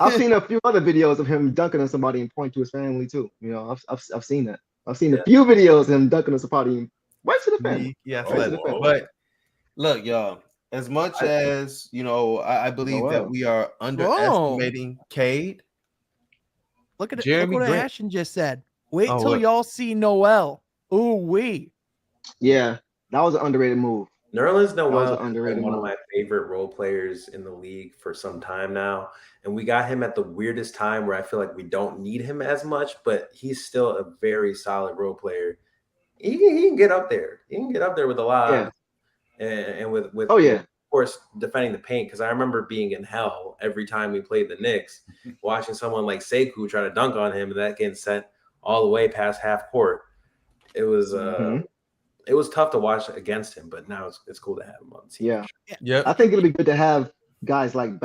I've seen a few other videos of him dunking on somebody and pointing to his family too. You know, I've seen that. I've seen a few videos of him dunking on somebody right to the fence. Yeah, Right. but look, y'all. As much as I believe that we are underestimating Cade. Look at it. Jerami Look what Grant. Ashton just said. Wait till y'all see Noel. Ooh wee. Yeah, that was an underrated move. Nerlens Noel is one of my favorite role players in the league for some time now. And we got him at the weirdest time where I feel like we don't need him as much, but he's still a very solid role player. He can get up there. He can get up there with a lot and with of course defending the paint, because I remember being in hell every time we played the Knicks, watching someone like Sekou try to dunk on him and that getting sent all the way past half court. It was it was tough to watch against him, but now it's cool to have him on the team. Yeah. I think it'll be good to have guys like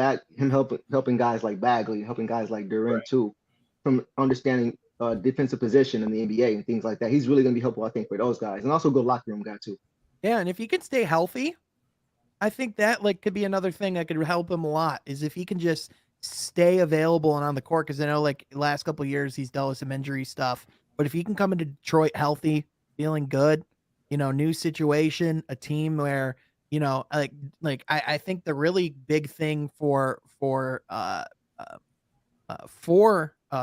helping guys like Bagley, helping guys like Durant too, from understanding defensive position in the NBA and things like that. He's really going to be helpful, I think, for those guys, and also a good locker room guy too. Yeah, and if he can stay healthy, I think that could be another thing that could help him a lot. Is if he can just stay available and on the court, because I know last couple of years he's dealt with some injury stuff. But if he can come into Detroit healthy, feeling good, new situation, a team where I think the really big thing for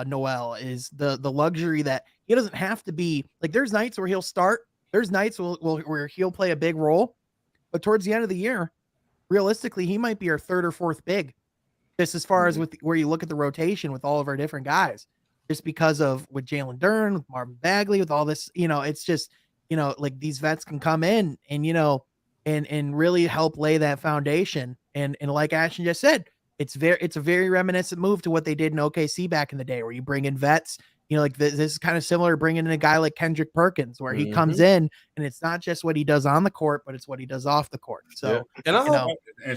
Noel is the luxury that he doesn't have to be there's nights where he'll start, there's nights where he'll play a big role, but towards the end of the year, realistically, he might be our third or fourth big, just as far as with where you look at the rotation with all of our different guys, just because of with Jalen Duren, with Marvin Bagley, with all this, it's just, these vets can come in and, and really help lay that foundation. And like Ashton just said, it's a very reminiscent move to what they did in OKC back in the day, where you bring in vets, this is kind of similar to bringing in a guy like Kendrick Perkins, where he comes in and it's not just what he does on the court, but it's what he does off the court. So, and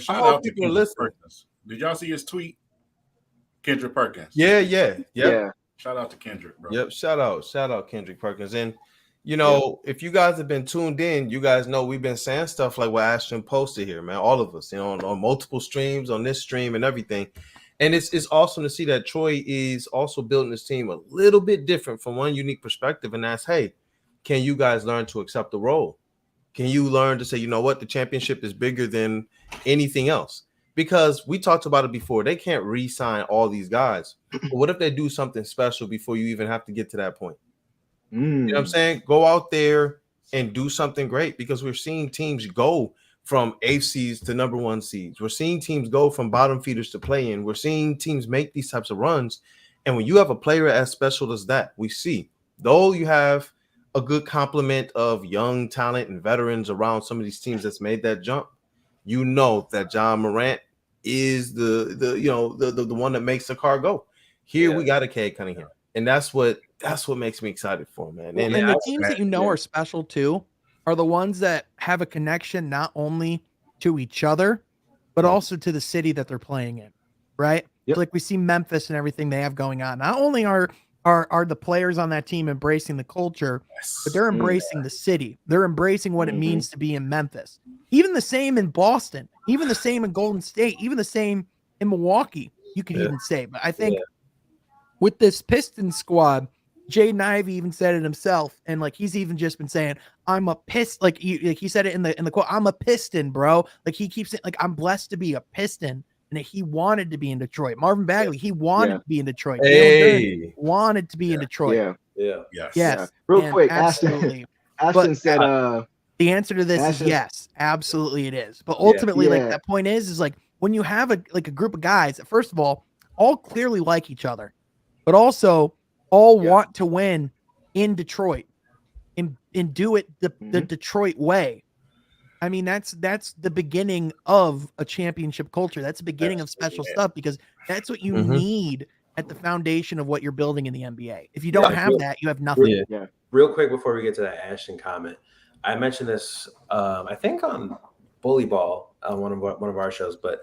shout out to people Perkins. Did y'all see his tweet? Kendrick Perkins. Yeah. Shout out to Kendrick, bro. Yep. Shout out Kendrick Perkins. And if you guys have been tuned in, you guys know we've been saying stuff like what Ashton posted here, man. All of us, on multiple streams, on this stream and everything. And it's awesome to see that Troy is also building this team a little bit different from one unique perspective. And that's, hey, can you guys learn to accept the role? Can you learn to say, you know what, the championship is bigger than anything else? Because we talked about it before. They can't re-sign all these guys. But what if they do something special before you even have to get to that point? You know what I'm saying? Go out there and do something great, because we're seeing teams go from 8th seeds to number 1 seeds. We're seeing teams go from bottom feeders to play in. We're seeing teams make these types of runs. And when you have a player as special as that, we see, though you have a good complement of young talent and veterans around some of these teams that's made that jump, that John Morant is the one that makes the car go. Here we got a Cade Cunningham. And that's what makes me excited for him, man. And the teams that are special too are the ones that have a connection not only to each other, but also to the city that they're playing in, right? Yep. Like we see Memphis and everything they have going on. Not only are the players on that team embracing the culture, but they're embracing the city. They're embracing what it means to be in Memphis. Even the same in Boston, even the same in Golden State, even the same in Milwaukee, you could even say. But I think with this Pistons squad, Jaden Ivey even said it himself, and he's even just been saying, "I'm a Piston." He said it in the quote, "I'm a Piston, bro." He keeps it I'm blessed to be a Piston, and he wanted to be in Detroit. Marvin Bagley, he wanted to be in Detroit. Hey. Wanted to be in Detroit. Yes. Real quick, absolutely. Ashton said, the answer to this is yes, absolutely it is. But ultimately, that point is when you have a group of guys that, first of all clearly like each other, but also all want to win in Detroit and do it the Detroit way. I mean, that's the beginning of a championship culture. That's the beginning of special stuff, because that's what you need at the foundation of what you're building in the NBA. If you don't have that, you have nothing. Real quick before we get to that Ashton comment, I mentioned this I think on Bully Ball on one of our shows, but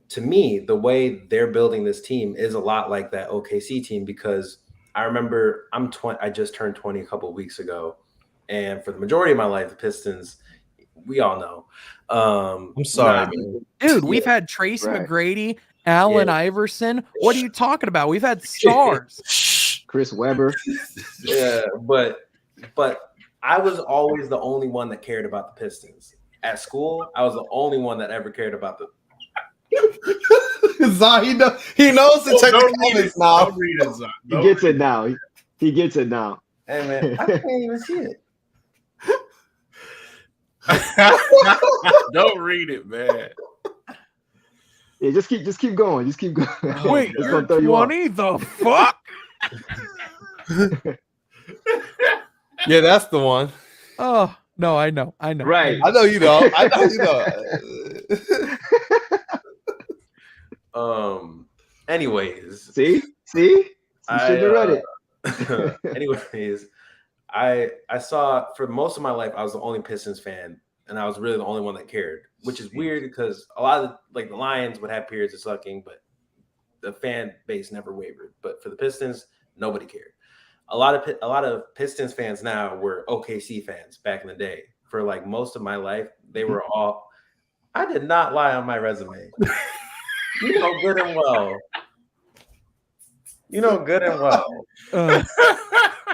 to me, the way they're building this team is a lot like that OKC team, because I remember I just turned 20 a couple of weeks ago, and for the majority of my life, the Pistons, we all know. I'm sorry, man. Dude, we've had Tracy McGrady, Allen Iverson. What are you talking about? We've had stars. Chris Webber. Yeah, but I was always the only one that cared about the Pistons. At school, I was the only one that ever cared about the. Zah, he knows to check the comments now. Don't read it, Zah. He gets it now. He gets it now. Hey man, I can't even see it. Don't read it, man. Yeah, just keep going. Just keep going. Wait, It's you're gonna throw you off. 20? The fuck? Yeah, that's the one. Oh, no, I know. Right. I know you know. Anyways, See? You should have read it. Anyways, I saw for most of my life I was the only Pistons fan, and I was really the only one that cared, which is weird because a lot of the Lions would have periods of sucking, but the fan base never wavered. But for the Pistons, nobody cared. A lot of Pistons fans now were OKC fans back in the day. For like most of my life, they were all. I did not lie on my resume. You know good and well.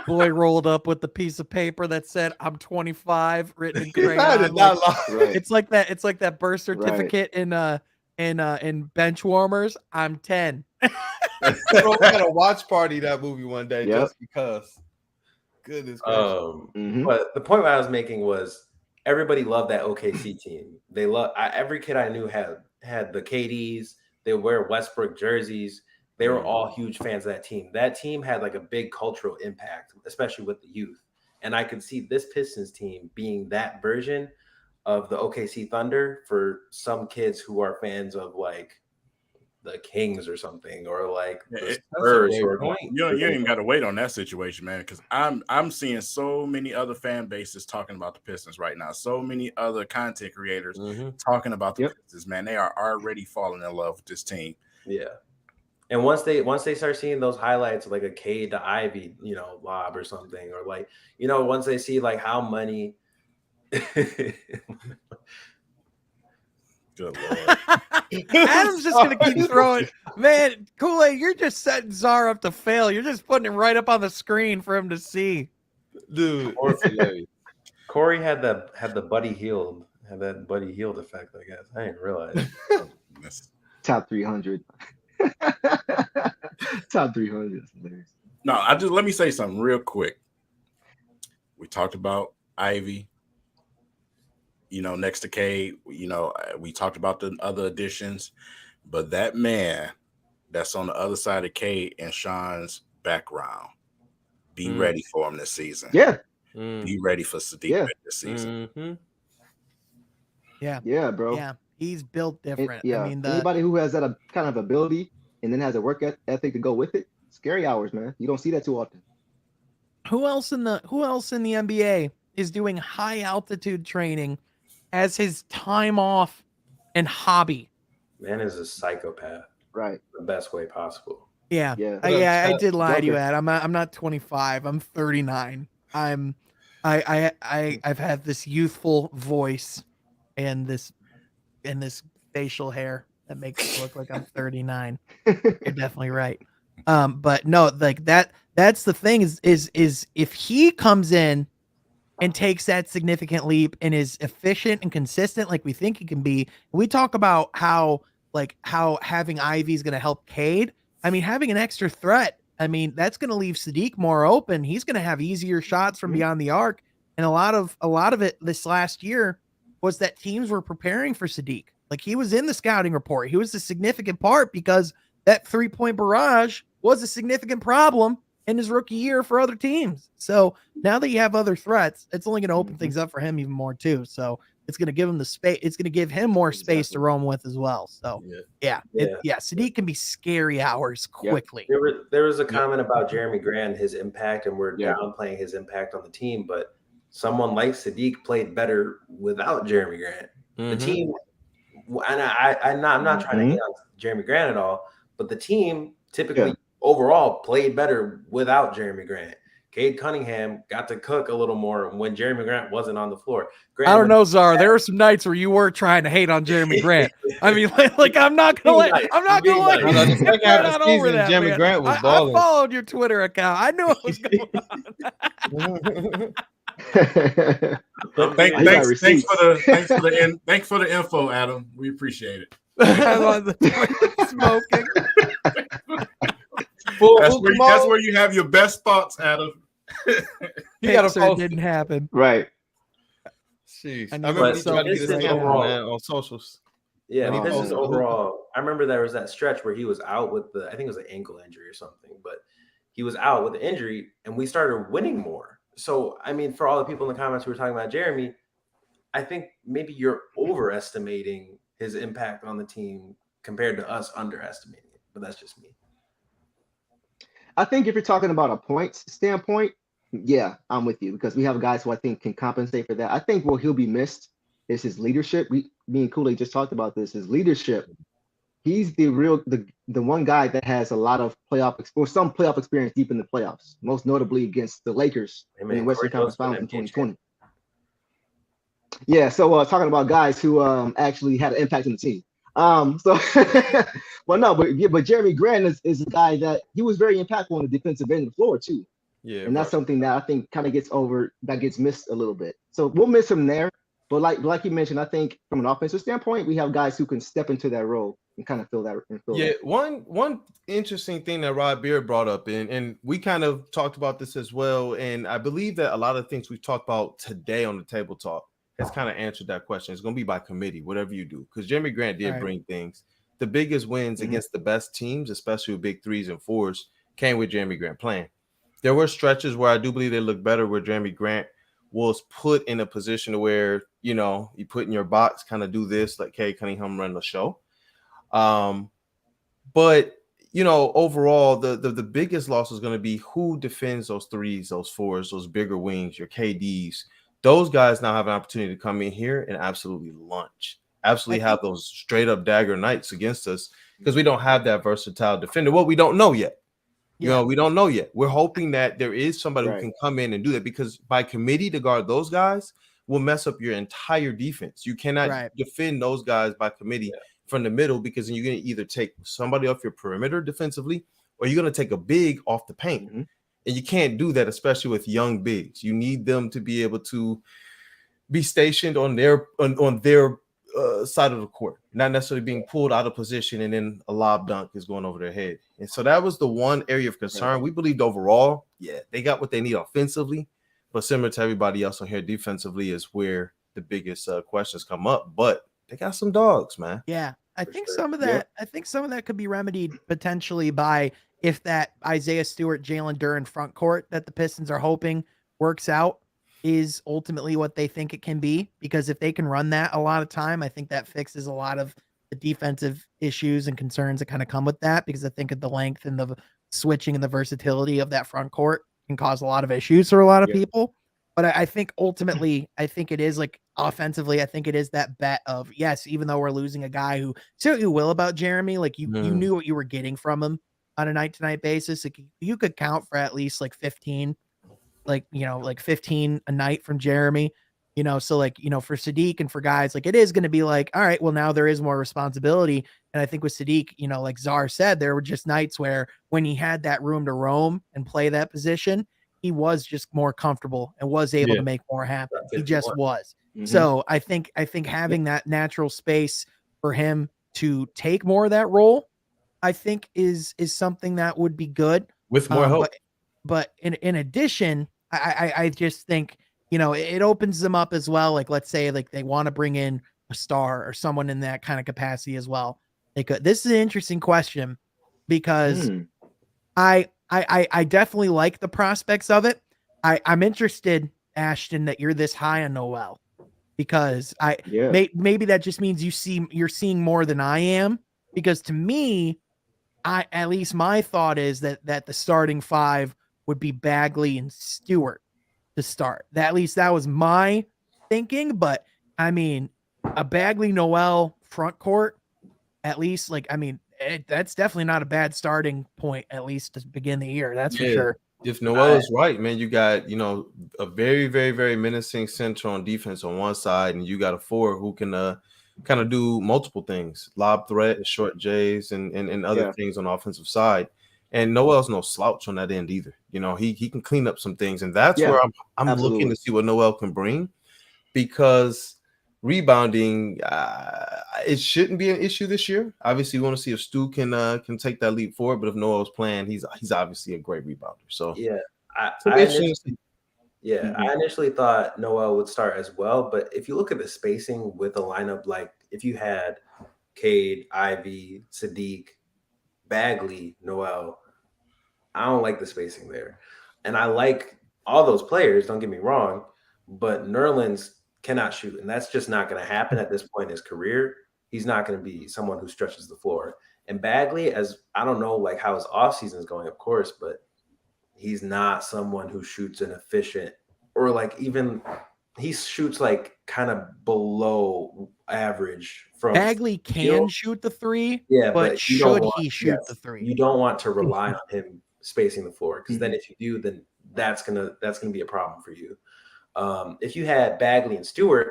Boy rolled up with the piece of paper that said "I'm 25" written in I crayon. did not lie. Right. It's like that birth certificate in bench warmers. I'm 10. Bro, we got a watch party that movie one day Yep. just because. Goodness gracious. But the point I was making was everybody loved that OKC team. They every kid I knew had the KDs. They wear Westbrook jerseys. They were all huge fans of that team. That team had like a big cultural impact, especially with the youth. And I could see this Pistons team being that version of the OKC Thunder for some kids who are fans of like the Kings or something, or like the Spurs. You ain't even got to wait on that situation, man, because I'm seeing so many other fan bases talking about the Pistons right now. So many other content creators talking about the Pistons, man. They are already falling in love with this team. Yeah. And once they start seeing those highlights of like a Cade to Ivy, lob or something, or like, once they see like how many. Good Lord. Adam's just gonna keep throwing. Man, Kool-Aid, you're just setting Czar up to fail. You're just putting it right up on the screen for him to see. Dude. Corey had the Buddy Hield effect, I guess. I didn't realize. Top 300. Top 300 is hilarious. No, let me say something real quick. We talked about Ivy, next to Cade. We talked about the other additions, but that man that's on the other side of Cade and Sean's background, be ready for him this season. Yeah. Be ready for Sadiq this season. Yeah, bro. Yeah, he's built different. Yeah. I mean, anybody who has that kind of ability and then has a work ethic to go with it, scary hours, man. You don't see that too often. Who else in the NBA is doing high altitude training as his time off and hobby? Man is a psychopath. Right. The best way possible. Yeah. I did lie to you, Ed. I'm not 25. I'm 39. I've had this youthful voice and this facial hair that makes it look like I'm 39. You're definitely right. But no, like that's the thing is if he comes in and takes that significant leap and is efficient and consistent like we think he can be, we talk about how having Ivy is going to help Cade. I mean, having an extra threat, I mean, that's going to leave Sadiq more open. He's going to have easier shots from beyond the arc. And a lot of it this last year was that teams were preparing for Sadiq. Like, he was in the scouting report. He was a significant part because that 3-point barrage was a significant problem in his rookie year for other teams. So now that you have other threats, it's only going to open things up for him even more too. So it's going to give him the space. It's going to give him more space to roam with as well. So Sadiq can be scary hours quickly. There was a comment about Jerami Grant, his impact, and we're downplaying his impact on the team. But someone like Sadiq played better without Jerami Grant. The team, and I'm not trying to hate on Jerami Grant at all, but the team typically overall played better without Jerami Grant. Cade Cunningham got to cook a little more when Jerami Grant wasn't on the floor. I don't know, Czar. There were some nights where you were trying to hate on Jerami Grant. I mean, like I'm not gonna let you second half of the over season, that, Jerami man. Grant was I balling. followed your Twitter account. I knew what was going on. Thanks for the info, Adam. We appreciate it. I'm on the toilet smoking. That's where you have your best thoughts, Adam. You got to post. Didn't happen. Right. Jeez. I I remember he tried to get his overall, man on socials. Yeah, Pistons overall. I remember there was that stretch where he was out with I think it was an ankle injury or something, but he was out with the injury, and we started winning more. So, I mean, for all the people in the comments who were talking about Jerami, I think maybe you're overestimating his impact on the team compared to us underestimating it. But that's just me. I think if you're talking about a points standpoint, yeah, I'm with you because we have guys who I think can compensate for that. I think where he'll be missed is his leadership. Me and Kool-Aid just talked about this. His leadership. He's the one guy that has a lot of some playoff experience deep in the playoffs, most notably against the Lakers in the Western Conference Finals in 2020. Yeah, so talking about guys who actually had an impact on the team. But Jerami Grant is a guy that he was very impactful on the defensive end of the floor too. Yeah, and that's something that I think kind of gets missed a little bit. So we'll miss him there. But like you mentioned, I think from an offensive standpoint, we have guys who can step into that role and kind of fill that. One interesting thing that Rod Beard brought up, and we kind of talked about this as well, and I believe that a lot of things we've talked about today on the Table Talk has kind of answered that question. It's going to be by committee, whatever you do, because Jerami Grant did bring things. The biggest wins against the best teams, especially with big 3s and 4s, came with Jerami Grant playing. There were stretches where I do believe they look better where Jerami Grant was put in a position where, you know, you put in your box, kind of do this, like Cade Cunningham run the show. But, you know, overall, the biggest loss is going to be who defends those 3s, those 4s, those bigger wings, your KDs. Those guys now have an opportunity to come in here and absolutely lunch, absolutely have those straight up dagger nights against us because we don't have that versatile defender. Well, we don't know yet. You know, we don't know yet. We're hoping that there is somebody who can come in and do that because by committee to guard those guys will mess up your entire defense. You cannot defend those guys by committee from the middle because then you're going to either take somebody off your perimeter defensively or you're going to take a big off the paint. And you can't do that, especially with young bigs. You need them to be able to be stationed on their side of the court, not necessarily being pulled out of position and then a lob dunk is going over their head. And so that was the one area of concern. We believed overall, they got what they need offensively, but similar to everybody else on here, defensively is where the biggest questions come up. But they got some dogs, man. Yeah, I think some of that. I think some of that could be remedied potentially by if that Isaiah Stewart, Jalen Duren front court that the Pistons are hoping works out is ultimately what they think it can be. Because if they can run that a lot of time, I think that fixes a lot of the defensive issues and concerns that kind of come with that. Because I think of the length and the switching and the versatility of that front court can cause a lot of issues for a lot of people. But I think ultimately, I think it is like offensively, I think it is that bet of yes, even though we're losing a guy who say what you will about Jerami, like you knew what you were getting from him on a night-to-night basis. Like you could count for at least like 15, like 15 a night from Jerami, so like, for Sadiq and for guys, like it is going to be like, all right, well now there is more responsibility. And I think with Sadiq, like Czar said, there were just nights where when he had that room to roam and play that position, he was just more comfortable and was able to make more happen. He just was. So I think having that natural space for him to take more of that role, I think is something that would be good with more help. But in addition, I just think, it opens them up as well. Like, let's say like they want to bring in a star or someone in that kind of capacity as well. They could. This is an interesting question because I definitely like the prospects of it. I'm interested, Ashton, that you're this high on Noel because maybe that just means you're seeing more than I am, because to me, at least my thought is that the starting 5 would be Bagley and Stewart to start. At least that was my thinking. But I mean, a Bagley Noel front court, at least, like, I mean, that's definitely not a bad starting point, at least to begin the year. That's for sure. If Noel is right, man, you got, a very, very, very menacing center on defense on one side, and you got a four who can kind of do multiple things, lob threat, short J's, and other things on the offensive side. And Noel's no slouch on that end either. He can clean up some things, and that's where I'm looking to see what Noel can bring, because rebounding, it shouldn't be an issue this year. Obviously, we want to see if Stu can take that leap forward. But if Noel's playing, he's obviously a great rebounder. So I initially thought Noel would start as well. But if you look at the spacing with a lineup, like if you had Cade, Ivy, Sadiq, Bagley, Noel, I don't like the spacing there. And I like all those players, don't get me wrong, but Nerlens cannot shoot, and that's just not going to happen at this point in his career. He's not going to be someone who stretches the floor. And Bagley, as I don't know like how his offseason is going, of course, but he's not someone who shoots an efficient, or like even he shoots like kind of below average from Bagley can shoot the three, but should he shoot the three? You don't want to rely on him spacing the floor, because then if you do, then that's gonna be a problem for you. If you had Bagley and Stewart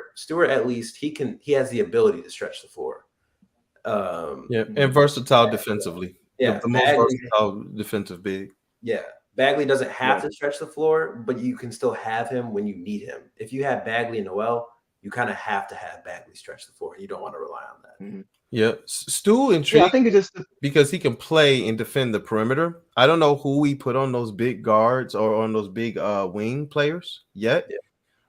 at least he has the ability to stretch the floor. And versatile defensively. The most versatile defensive big. Yeah. Bagley doesn't have to stretch the floor, but you can still have him when you need him. If you have Bagley and Noel, you kind of have to have Bagley stretch the floor. You don't want to rely on that. Yeah, Stu intrigued. I think it just because he can play and defend the perimeter. I don't know who we put on those big guards or on those big wing players yet.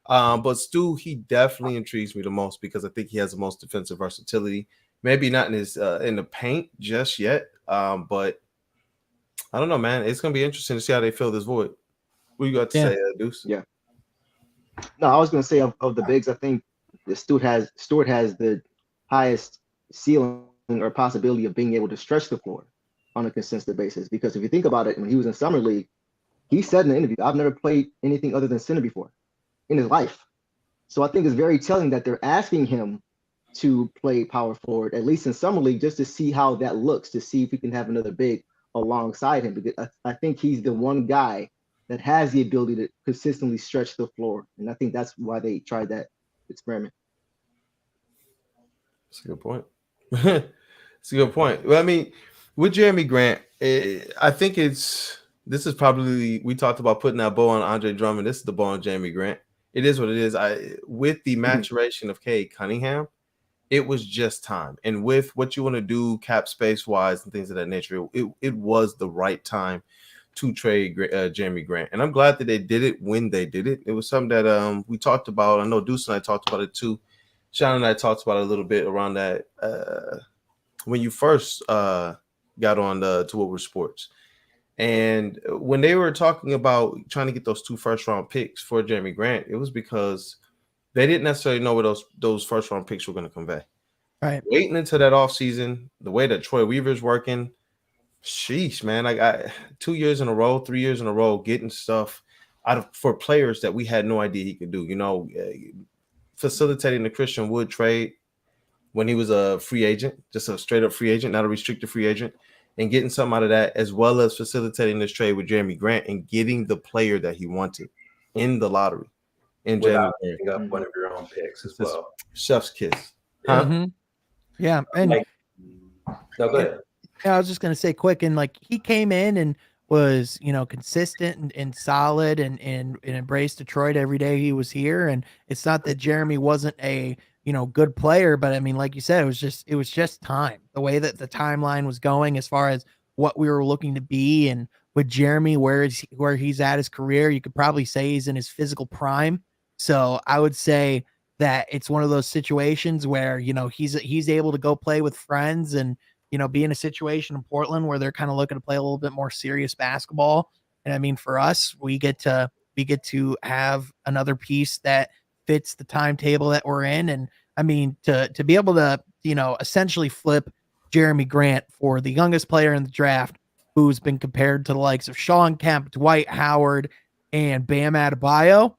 But Stu, he definitely intrigues me the most, because I think he has the most defensive versatility. Maybe not in his in the paint just yet, but I don't know, man. It's gonna be interesting to see how they fill this void. What you got to say, Deuce? Yeah. No, I was gonna say of the bigs, I think Stewart has the highest ceiling or possibility of being able to stretch the floor on a consistent basis. Because if you think about it, when he was in summer league, he said in the interview, "I've never played anything other than center before in his life." So I think it's very telling that they're asking him to play power forward, at least in summer league, just to see how that looks, to see if we can have another big alongside him. Because I think he's the one guy that has the ability to consistently stretch the floor. And I think that's why they tried that experiment. That's a good point. It's a good point. Well, I mean, with Jerami Grant, I think this is probably, we talked about putting that bow on Andre Drummond. This is the bow on Jerami Grant. It is what it is. With the maturation of Cade Cunningham, it was just time. And with what you want to do cap space wise and things of that nature, it was the right time to trade Jerami Grant. And I'm glad that they did it when they did it. It was something that we talked about. I know Deuce and I talked about it too. Sean and I talked about it a little bit around that when you first got on to Woodward Sports. And when they were talking about trying to get those 2 first-round picks for Jerami Grant, it was because they didn't necessarily know what those first-round picks were going to convey. Right. Waiting until that offseason, the way that Troy Weaver's working, sheesh, man. I 2 years in a row, 3 years in a row, getting stuff for players that we had no idea he could do. Facilitating the Christian Wood trade when he was a free agent, just a straight-up free agent, not a restricted free agent, and getting something out of that, as well as facilitating this trade with Jerami Grant and getting the player that he wanted in the lottery. And without picking up one of your own picks as well. Chef's kiss. Huh? Mm-hmm. Yeah. And no, go ahead. I was just going to say quick, and like he came in and was, consistent and solid and embraced Detroit every day he was here. And it's not that Jerami wasn't a, good player, but I mean, like you said, it was just time, the way that the timeline was going as far as what we were looking to be. And with Jerami, where he's at his career, you could probably say he's in his physical prime. So I would say that it's one of those situations where, he's able to go play with friends and, be in a situation in Portland where they're kind of looking to play a little bit more serious basketball. And I mean, for us, we get to have another piece that fits the timetable that we're in. And I mean, to be able to, essentially flip Jerami Grant for the youngest player in the draft, who's been compared to the likes of Sean Kemp, Dwight Howard, and Bam Adebayo,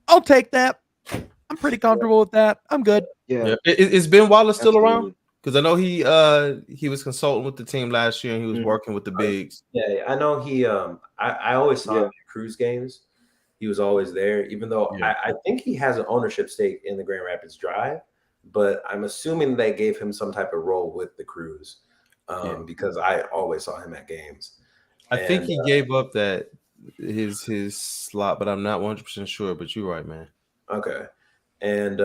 I'll take that. I'm pretty comfortable with that. I'm good. Yeah. Is Ben Wallace still around? Because I know he was consulting with the team last year and he was working with the bigs. Yeah, I know he. I always saw him Cruise games. He was always there, even though I think he has an ownership stake in the Grand Rapids Drive, but I'm assuming they gave him some type of role with the Cruise because I always saw him at games. I think he gave up that his slot, but I'm not 100% sure. But you're right, man. Okay, and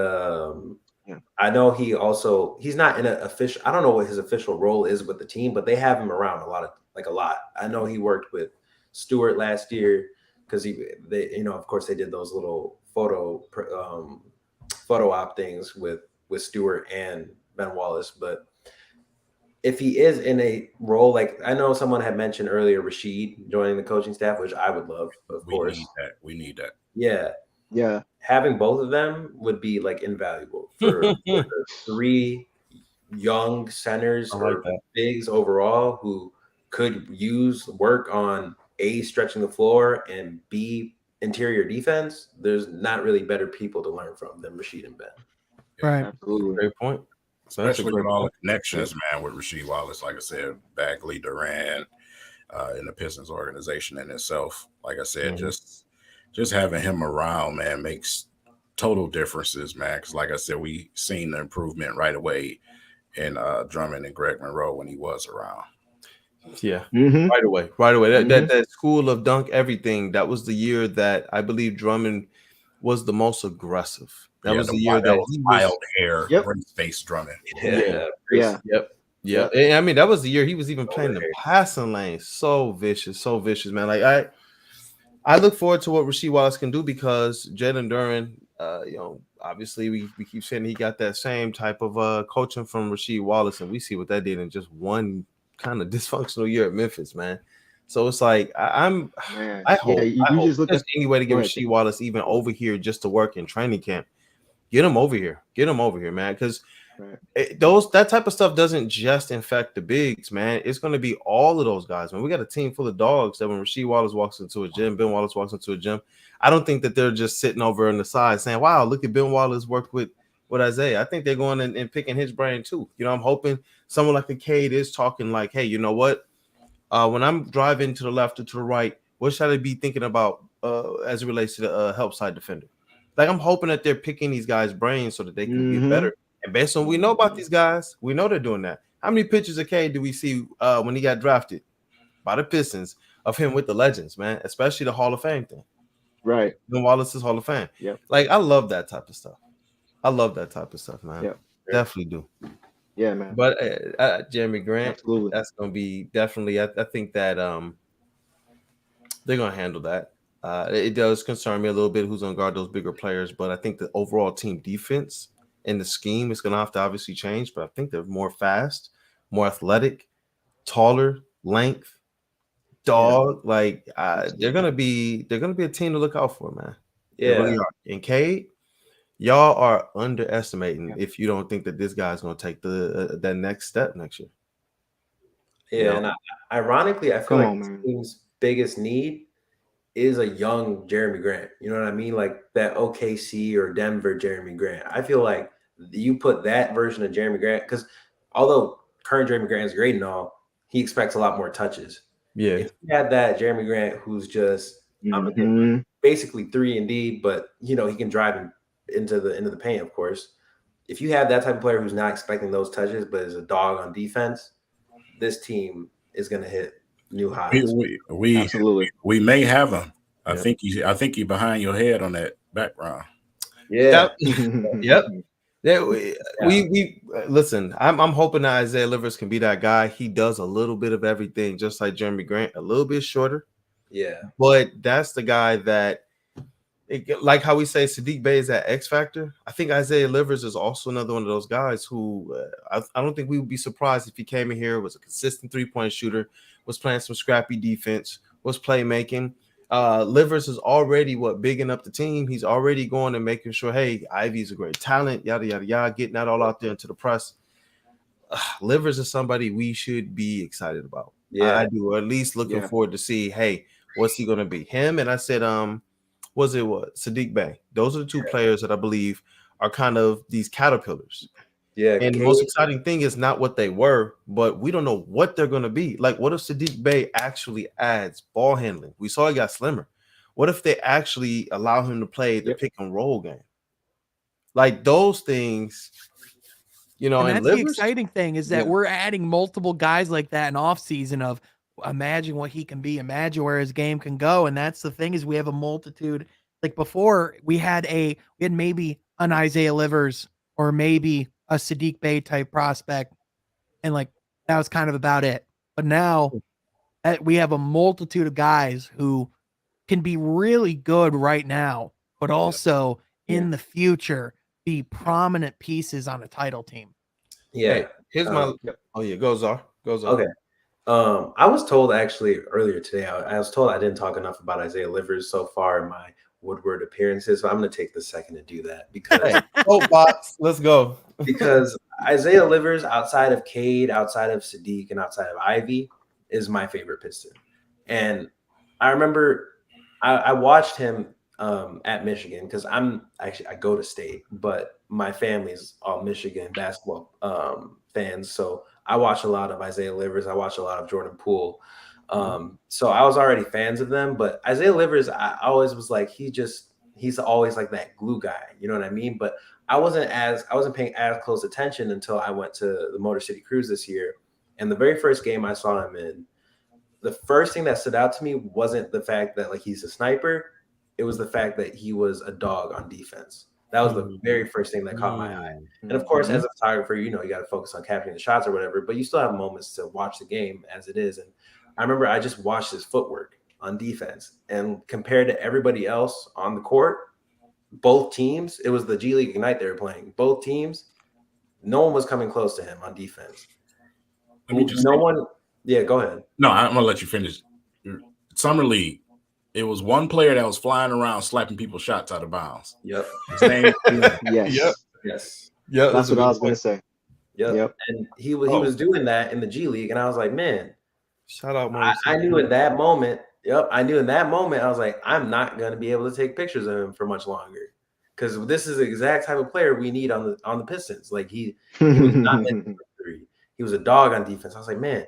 I know he's not in an official. I don't know what his official role is with the team, but they have him around a lot. I know he worked with Stewart last year because of course they did those little photo op things with Stewart and Ben Wallace. But if he is in a role, like I know someone had mentioned earlier, Rashid joining the coaching staff, which I would love, of course. We need that. Yeah. Having both of them would be like invaluable for the 3 young centers or bigs overall who could use work on A, stretching the floor, and B, interior defense. There's not really better people to learn from than Rashid and Ben. Right. Absolutely. Great point. Especially with all the connections, man, with Rasheed Wallace, like I said, Bagley, Durant, in the Pistons organization in itself. Like I said, just having him around, man, makes total differences, man. Because like I said, we seen the improvement right away in Drummond and Greg Monroe when he was around. Yeah, right away. That school of dunk everything. That was the year that I believe Drummond was the most aggressive. That was the year that was wild hair, race face Drummond. Yep. And I mean, that was the year he was even playing the passing lane. So vicious, man. Like I look forward to what Rasheed Wallace can do because Jalen Duren, obviously we keep saying he got that same type of coaching from Rasheed Wallace, and we see what that did in just one kind of dysfunctional year at Memphis, man. So it's like I hope just look there's any way to get Rasheed Wallace even over here just to work in training camp. Get him over here, man, because that type of stuff doesn't just infect the bigs, man. It's going to be all of those guys, man. We got a team full of dogs that when Rasheed Wallace walks into a gym, Ben Wallace walks into a gym, I don't think that they're just sitting over on the side saying, wow, look at Ben Wallace work with Isaiah. I think they're going and picking his brain too. I'm hoping someone like a Cade is talking like, hey, you know what? When I'm driving to the left or to the right, what should I be thinking about as it relates to the help side defender? Like, I'm hoping that they're picking these guys' brains so that they can get better. And based on what we know about these guys, we know they're doing that. How many pictures of Cade do we see when he got drafted by the Pistons of him with the legends, man? Especially the Hall of Fame thing. Right. Ben Wallace's Hall of Fame. Yep. Like, I love that type of stuff. Man. Yep. Definitely do. Yeah, man. But Jerami Grant, absolutely, that's going to be definitely. I think that they're going to handle that. It does concern me a little bit who's going to guard those bigger players, but I think the overall team defense and the scheme is going to have to obviously change. But I think they're more fast, more athletic, taller, length, dog. Yeah. Like they're going to be a team to look out for, man. Yeah. Really are. And Cade, y'all are underestimating if you don't think that this guy's going to take that next step next year. Yeah, and ironically, I feel the team's biggest need is a young Jerami Grant. You know what I mean? Like that OKC or Denver Jerami Grant. I feel like you put that version of Jerami Grant, because although current Jerami Grant is great and all, he expects a lot more touches. Yeah. If you had that Jerami Grant who's just basically 3-and-D, but he can drive into the paint, of course. If you have that type of player who's not expecting those touches, but is a dog on defense, this team is going to hit new highs. We may have him. I think you behind your head on that background. Yeah. Yep. We listen. I'm hoping that Isaiah Livers can be that guy. He does a little bit of everything, just like Jerami Grant, a little bit shorter. Yeah. But that's the guy that, like how we say Sadiq Bey is that X factor. I think Isaiah Livers is also another one of those guys who I don't think we would be surprised if he came in here, was a consistent 3-point shooter, was playing some scrappy defense, was playmaking. Livers is already bigging up the team. He's already going and making sure, hey, Ivy's a great talent, yada yada yada, getting that all out there into the press. Livers is somebody we should be excited about. Yeah, I do, or at least looking forward to see, hey, what's he gonna be? Him and I said, Sadiq Bey. Those are the two players that I believe are kind of these caterpillars. Yeah. And the most exciting thing is not what they were, but we don't know what they're going to be. Like, what if Sadiq Bey actually adds ball handling? We saw he got slimmer, What if they actually allow him to play the pick and roll game? Like those things, you know, and and that's the exciting thing is that we're adding multiple guys like that in off season of imagine what he can be, imagine where his game can go. And that's the thing is we have a multitude. Like before we had maybe an Isaiah Livers or maybe a Sadiq Bey type prospect. And like, that was kind of about it. But now we have a multitude of guys who can be really good right now, but also in the future be prominent pieces on a title team. Yeah. Hey, here's my. Oh yeah, goes on. Okay. I was told actually earlier today. I was told I didn't talk enough about Isaiah Livers so far in my Woodward appearances. So I'm going to take the second to do that because box. Let's go. Because Isaiah Livers, outside of Cade, outside of Sadiq, and outside of Ivy, is my favorite Piston. And I remember I watched him at Michigan because I go to state, but my family's all Michigan basketball fans. So I watch a lot of Isaiah Livers. I watch a lot of Jordan Poole. So I was already fans of them, but Isaiah Livers, I always was like, he's always like that glue guy. You know what I mean? But I wasn't paying as close attention until I went to the Motor City Cruise this year. And the very first game I saw him in, the first thing that stood out to me wasn't the fact that like he's a sniper. It was the fact that he was a dog on defense. That was the very first thing that caught my eye. And of course, as a photographer, you know, you got to focus on capturing the shots or whatever, but you still have moments to watch the game as it is. And I remember I just watched his footwork on defense, and compared to everybody else on the court, both teams, it was the G League Ignite they were playing. Both teams, no one was coming close to him on defense. Yeah, go ahead. No, I'm gonna let you finish. Summer League, it was one player that was flying around slapping people's shots out of bounds. Yep. His name Yes. Yep. That's what I was gonna say. Yep. And he was doing that in the G League, and I was like, man, shout out. I knew in that moment. Yep, I knew in that moment. I was like, I'm not gonna be able to take pictures of him for much longer, because this is the exact type of player we need on the Pistons. Like he was not three. He was a dog on defense. I was like, man,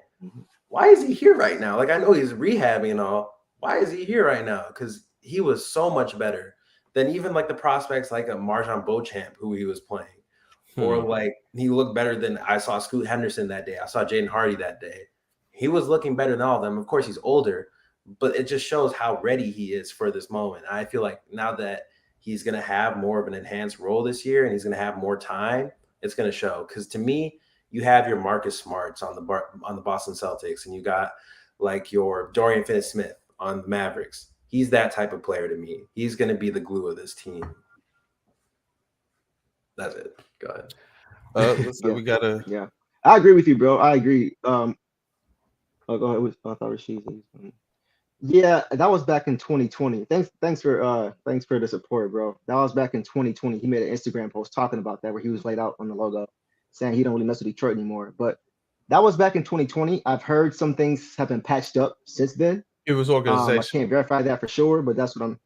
why is he here right now? Like I know he's rehabbing and all. Why is he here right now? Because he was so much better than even like the prospects like a Marjon Beauchamp who he was playing. Or like he looked better than I saw Scoot Henderson that day. I saw Jaden Hardy that day. He was looking better than all of them. Of course, he's older, but it just shows how ready he is for this moment. I feel like now that he's going to have more of an enhanced role this year and he's going to have more time, it's going to show. Because to me, you have your Marcus Smarts on the Boston Celtics, and you got like your Dorian Finney-Smith on the Mavericks. He's that type of player to me. He's going to be the glue of this team. That's it. Go ahead. We gotta. Yeah, I agree with you, bro. I agree. Go ahead. I thought Rasheed. Yeah, that was back in 2020. Thanks for the support, bro. That was back in 2020. He made an Instagram post talking about that where he was laid out on the logo, saying he don't really mess with Detroit anymore. But that was back in 2020. I've heard some things have been patched up since then. It was organization. I can't verify that for sure, but that's what I'm.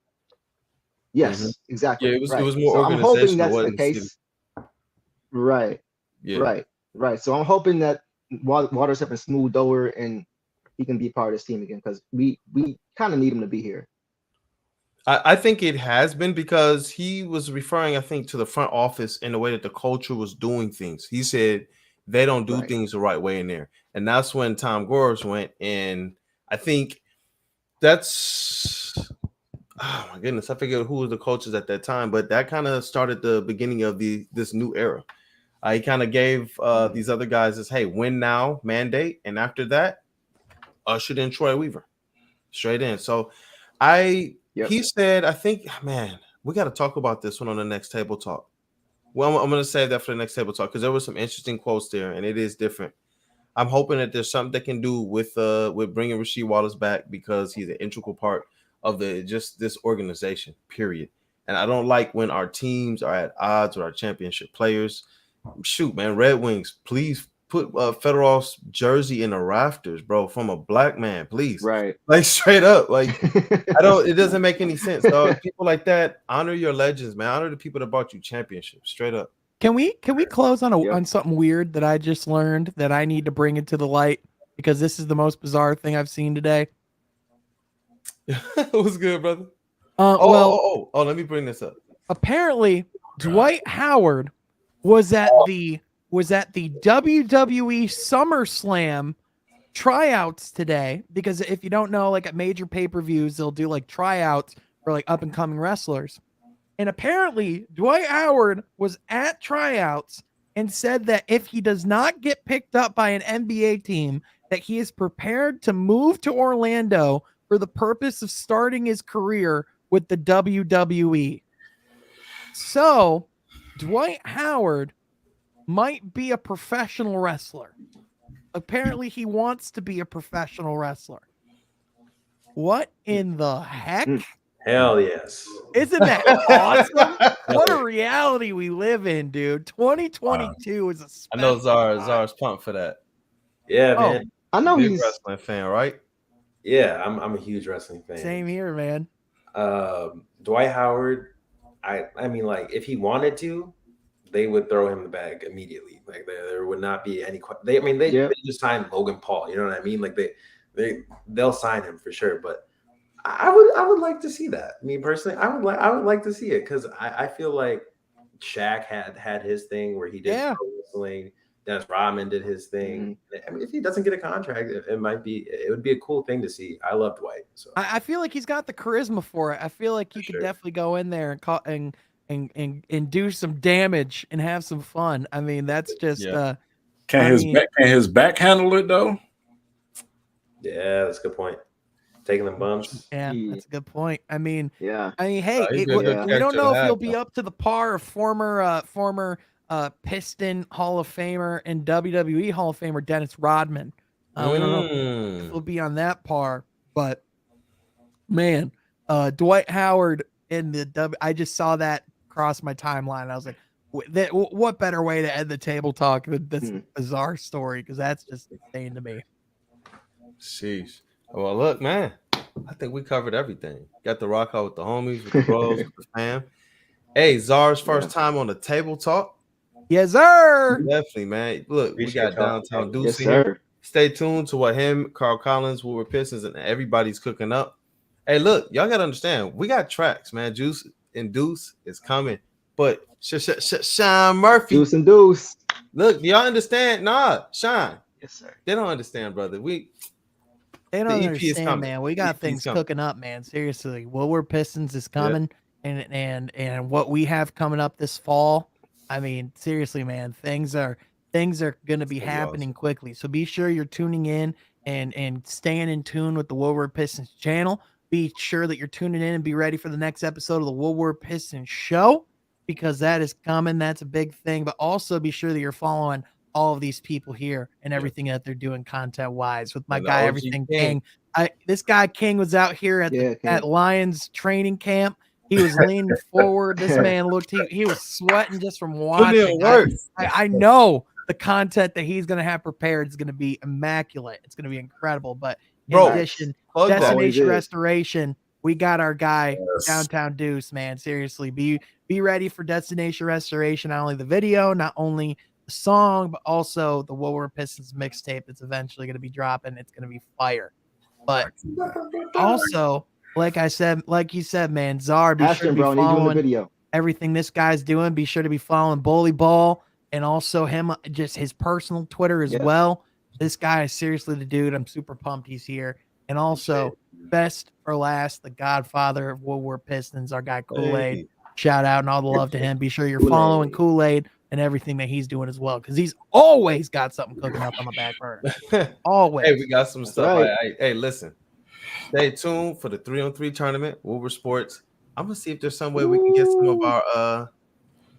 Yes, exactly. Yeah, it was right. more so organizational. I'm hoping that's the case. Right. Yeah. Right. So I'm hoping that Waters have been smoothed over and he can be part of this team again, because we kind of need him to be here. I think it has been, because he was referring, I think, to the front office in the way that the culture was doing things. He said they don't do things the right way in there. And that's when Tom Gores went. And I think that's, oh my goodness, I forget who was the coaches at that time, but that kind of started the beginning of this new era. He kind of gave these other guys this, hey, win now mandate. And after that, ushered in Troy Weaver straight in. So he said, I think, man, we got to talk about this one on the next table talk. Well, I'm going to save that for the next table talk, because there were some interesting quotes there, and it is different. I'm hoping that there's something they can do with bringing Rasheed Wallace back, because he's an integral part of this organization, period. And I don't like when our teams are at odds with our championship players. Shoot, man, Red Wings, please put Fedorov's jersey in the rafters, bro, from a black man, please. Right. Like straight up. Like it doesn't make any sense. So people like that, honor your legends, man. Honor the people that brought you championships. Straight up. Can we close on something weird that I just learned that I need to bring into the light, because this is the most bizarre thing I've seen today? It was good, brother. Let me bring this up. Apparently, Dwight Howard was at the WWE SummerSlam tryouts today, because if you don't know, like at major pay-per-views, they'll do like tryouts for like up and coming wrestlers. And apparently, Dwight Howard was at tryouts and said that if he does not get picked up by an NBA team, that he is prepared to move to Orlando for the purpose of starting his career with the WWE. So, Dwight Howard might be a professional wrestler. Apparently, he wants to be a professional wrestler. What in the heck? Hell yes. Isn't that awesome? What a reality we live in, dude. 2022 is a special I know Czar's pumped for that. Yeah, man. I know Big he's wrestling fan, right? Yeah, I'm a huge wrestling fan. Same here, man. Dwight Howard, I mean, like, if he wanted to, they would throw him the bag immediately. Like, there would not be any. They just signed Logan Paul. You know what I mean? Like, they'll sign him for sure. But I would like to see that. Me personally, I would like to see it, because I feel like Shaq had his thing where he did pro wrestling. Dennis Rodman did his thing. I mean, if he doesn't get a contract, it would be a cool thing to see. I love Dwight. So I feel like he's got the charisma for it. I feel like he could definitely go in there and do some damage and have some fun. I mean, that's just can his back handle it though? Yeah, that's a good point. Taking them bumps. Yeah, that's a good point. I mean, yeah. Hey, we don't know if he'll be up to the par of former Piston Hall of Famer and WWE Hall of Famer Dennis Rodman. We don't know if he'll be on that par, but man, Dwight Howard in the I just saw that cross my timeline. I was like, what better way to end the table talk than this bizarre story? Because that's just insane to me. Sheesh. Well, look, man, I think we covered everything. Got the rock out with the homies, with the bros, with the fam. Hey, Czar's first time on the table talk. Yes, sir. Definitely, man. Look, we got Downtown Deuce here. Stay tuned to what him, Carl Collins, Woodward Pistons, and everybody's cooking up. Hey, look, y'all got to understand, we got tracks, man. Juice and Deuce is coming. But Sean Murphy. Juice and Deuce. Look, y'all understand? Nah, Sean. Yes, sir. They don't understand, brother. They don't understand, man. We got things cooking up, man. Seriously, Woodward Pistons is coming, and what we have coming up this fall. I mean, seriously, man, things are going to be happening quickly. So be sure you're tuning in and staying in tune with the Woodward Pistons channel. Be sure that you're tuning in and be ready for the next episode of the Woodward Pistons show, because that is coming. That's a big thing. But also be sure that you're following all of these people here and everything that they're doing content wise with my guy, Everything King. This guy King was out here at Lions training camp. He was leaning forward. This man looked, he was sweating just from watching. I know the content that he's going to have prepared is going to be immaculate. It's going to be incredible. But in addition, Destination Restoration, we got our guy Downtown Deuce, man. Seriously, be ready for Destination Restoration. Not only the video, not only the song, but also the Woodward Pistons mixtape that's eventually going to be dropping. It's going to be fire. But also, like you said, man, Czar, be sure to be following everything this guy's doing. Be sure to be following Bully Ball and also him, just his personal Twitter as well. This guy is seriously the dude. I'm super pumped he's here. And also, best for last, the godfather of Woodward Pistons, our guy Kool-Aid. Hey. Shout out and all the love to him. Be sure you're following Kool-Aid and everything that he's doing as well, because he's always got something cooking up on the back burner. Always. Hey, we got some stuff. Right. Hey, listen. Stay tuned for the 3-on-3 tournament, Woodward Sports. I'm gonna see if there's some way we can get some of our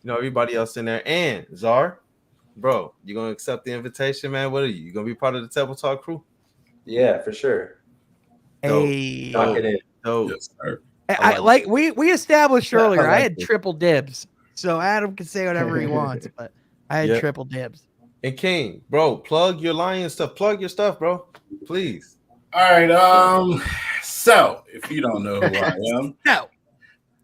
everybody else in there. And Czar, bro, you gonna accept the invitation, man? What are you? You gonna be part of the Table Talk crew? Yeah, for sure. Hey, knock it in. Yes, sir. We established earlier. I had triple dibs, so Adam can say whatever he wants, but I had triple dibs. And King, bro, plug your Lion stuff. Plug your stuff, bro. Please. All right. So if you don't know who I am,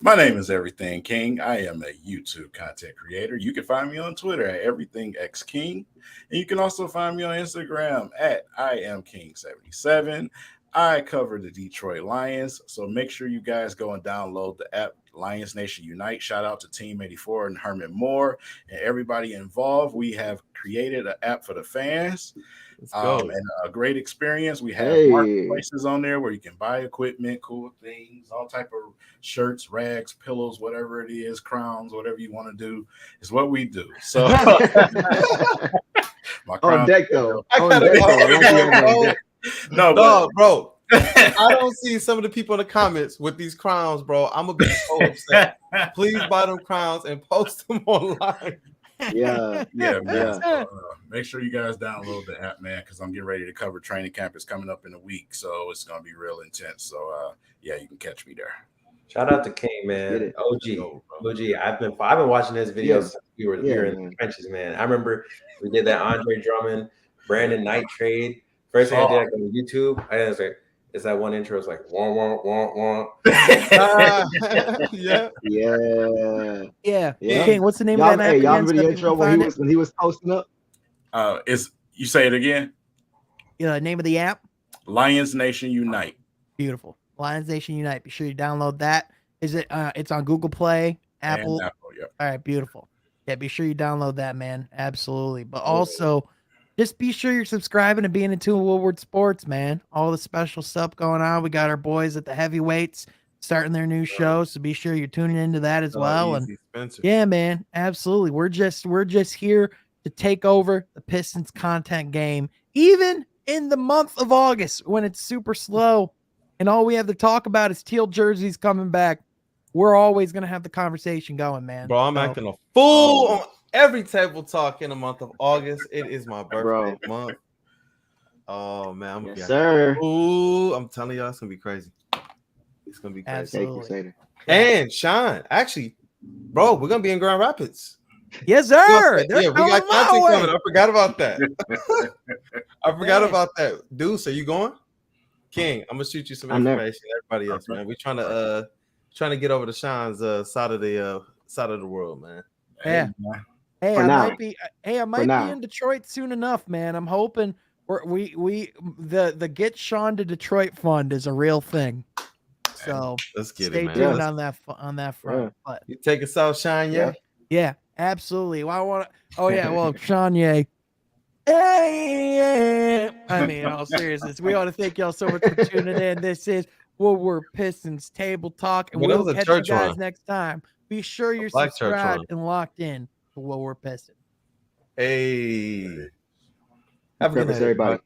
my name is Everything King. I am a YouTube content creator. You can find me on Twitter at EverythingXKing, and you can also find me on Instagram at IamKing77. I cover the Detroit Lions. So make sure you guys go and download the app Lions Nation Unite. Shout out to Team 84 and Herman Moore and everybody involved. We have created an app for the fans. And a great experience. We have marketplaces on there where you can buy equipment, cool things, all type of shirts, rags, pillows, whatever it is, crowns, whatever you want to do is what we do. So my on deck though. No, bro. I don't see some of the people in the comments with these crowns, bro. I'm gonna be so upset. Please buy them crowns and post them online. Yeah, man. So, make sure you guys download the app, man, because I'm getting ready to cover training camp. It's coming up in a week, so it's gonna be real intense. So, yeah, you can catch me there. Shout out to King, man. OG. I've been watching this video since we were here in the trenches, man. I remember we did that Andre Drummond, Brandon Knight trade. First thing I did on YouTube, I was like, it's that one intro. It's like wah wah wah wah. Yeah. King, what's the name of that app? Hey, y'all remember the intro when he was posting up? You say it again? Yeah, name of the app? Lions Nation Unite. Beautiful. Lions Nation Unite. Be sure you download that. Is it? It's on Google Play, Apple. Yep. All right, beautiful. Yeah, be sure you download that, man. Absolutely. But also, just be sure you're subscribing and being in tune with Woodward Sports, man. All the special stuff going on. We got our boys at the Heavyweights starting their new show, so be sure you're tuning into that as well. And Spencer. yeah, man, absolutely. We're just here to take over the Pistons content game, even in the month of August when it's super slow and all we have to talk about is teal jerseys coming back. We're always gonna have the conversation going, man. Bro, I'm acting a fool on every table talk in the month of August. It is my birthday month. Oh man, I'm gonna sir. Ooh, I'm telling y'all, it's gonna be crazy. It's gonna be crazy. Absolutely. And Sean, actually, bro, we're gonna be in Grand Rapids. Yes, sir. Yeah, we got content coming. I forgot about that. I forgot about that. Deuce, are you going? King, I'm gonna shoot you some information. Everybody else, man. We're trying to get over to Sean's side of the world, man. Yeah. Hey, I might be in Detroit soon enough, man. I'm hoping the Get Sean to Detroit fund is a real thing. So let's get stay it, man. tuned on that front. Yeah. But you take us out, Sean, yeah, absolutely. Well, I want to. Oh yeah, well, Sean, Hey, I mean, in all seriousness, we want to thank y'all so much for tuning in. This is Woodward Pistons Table Talk, and we'll catch you guys next time. Be sure you're subscribed and locked in to Woodward Pistons. Hey, have a good night, everybody.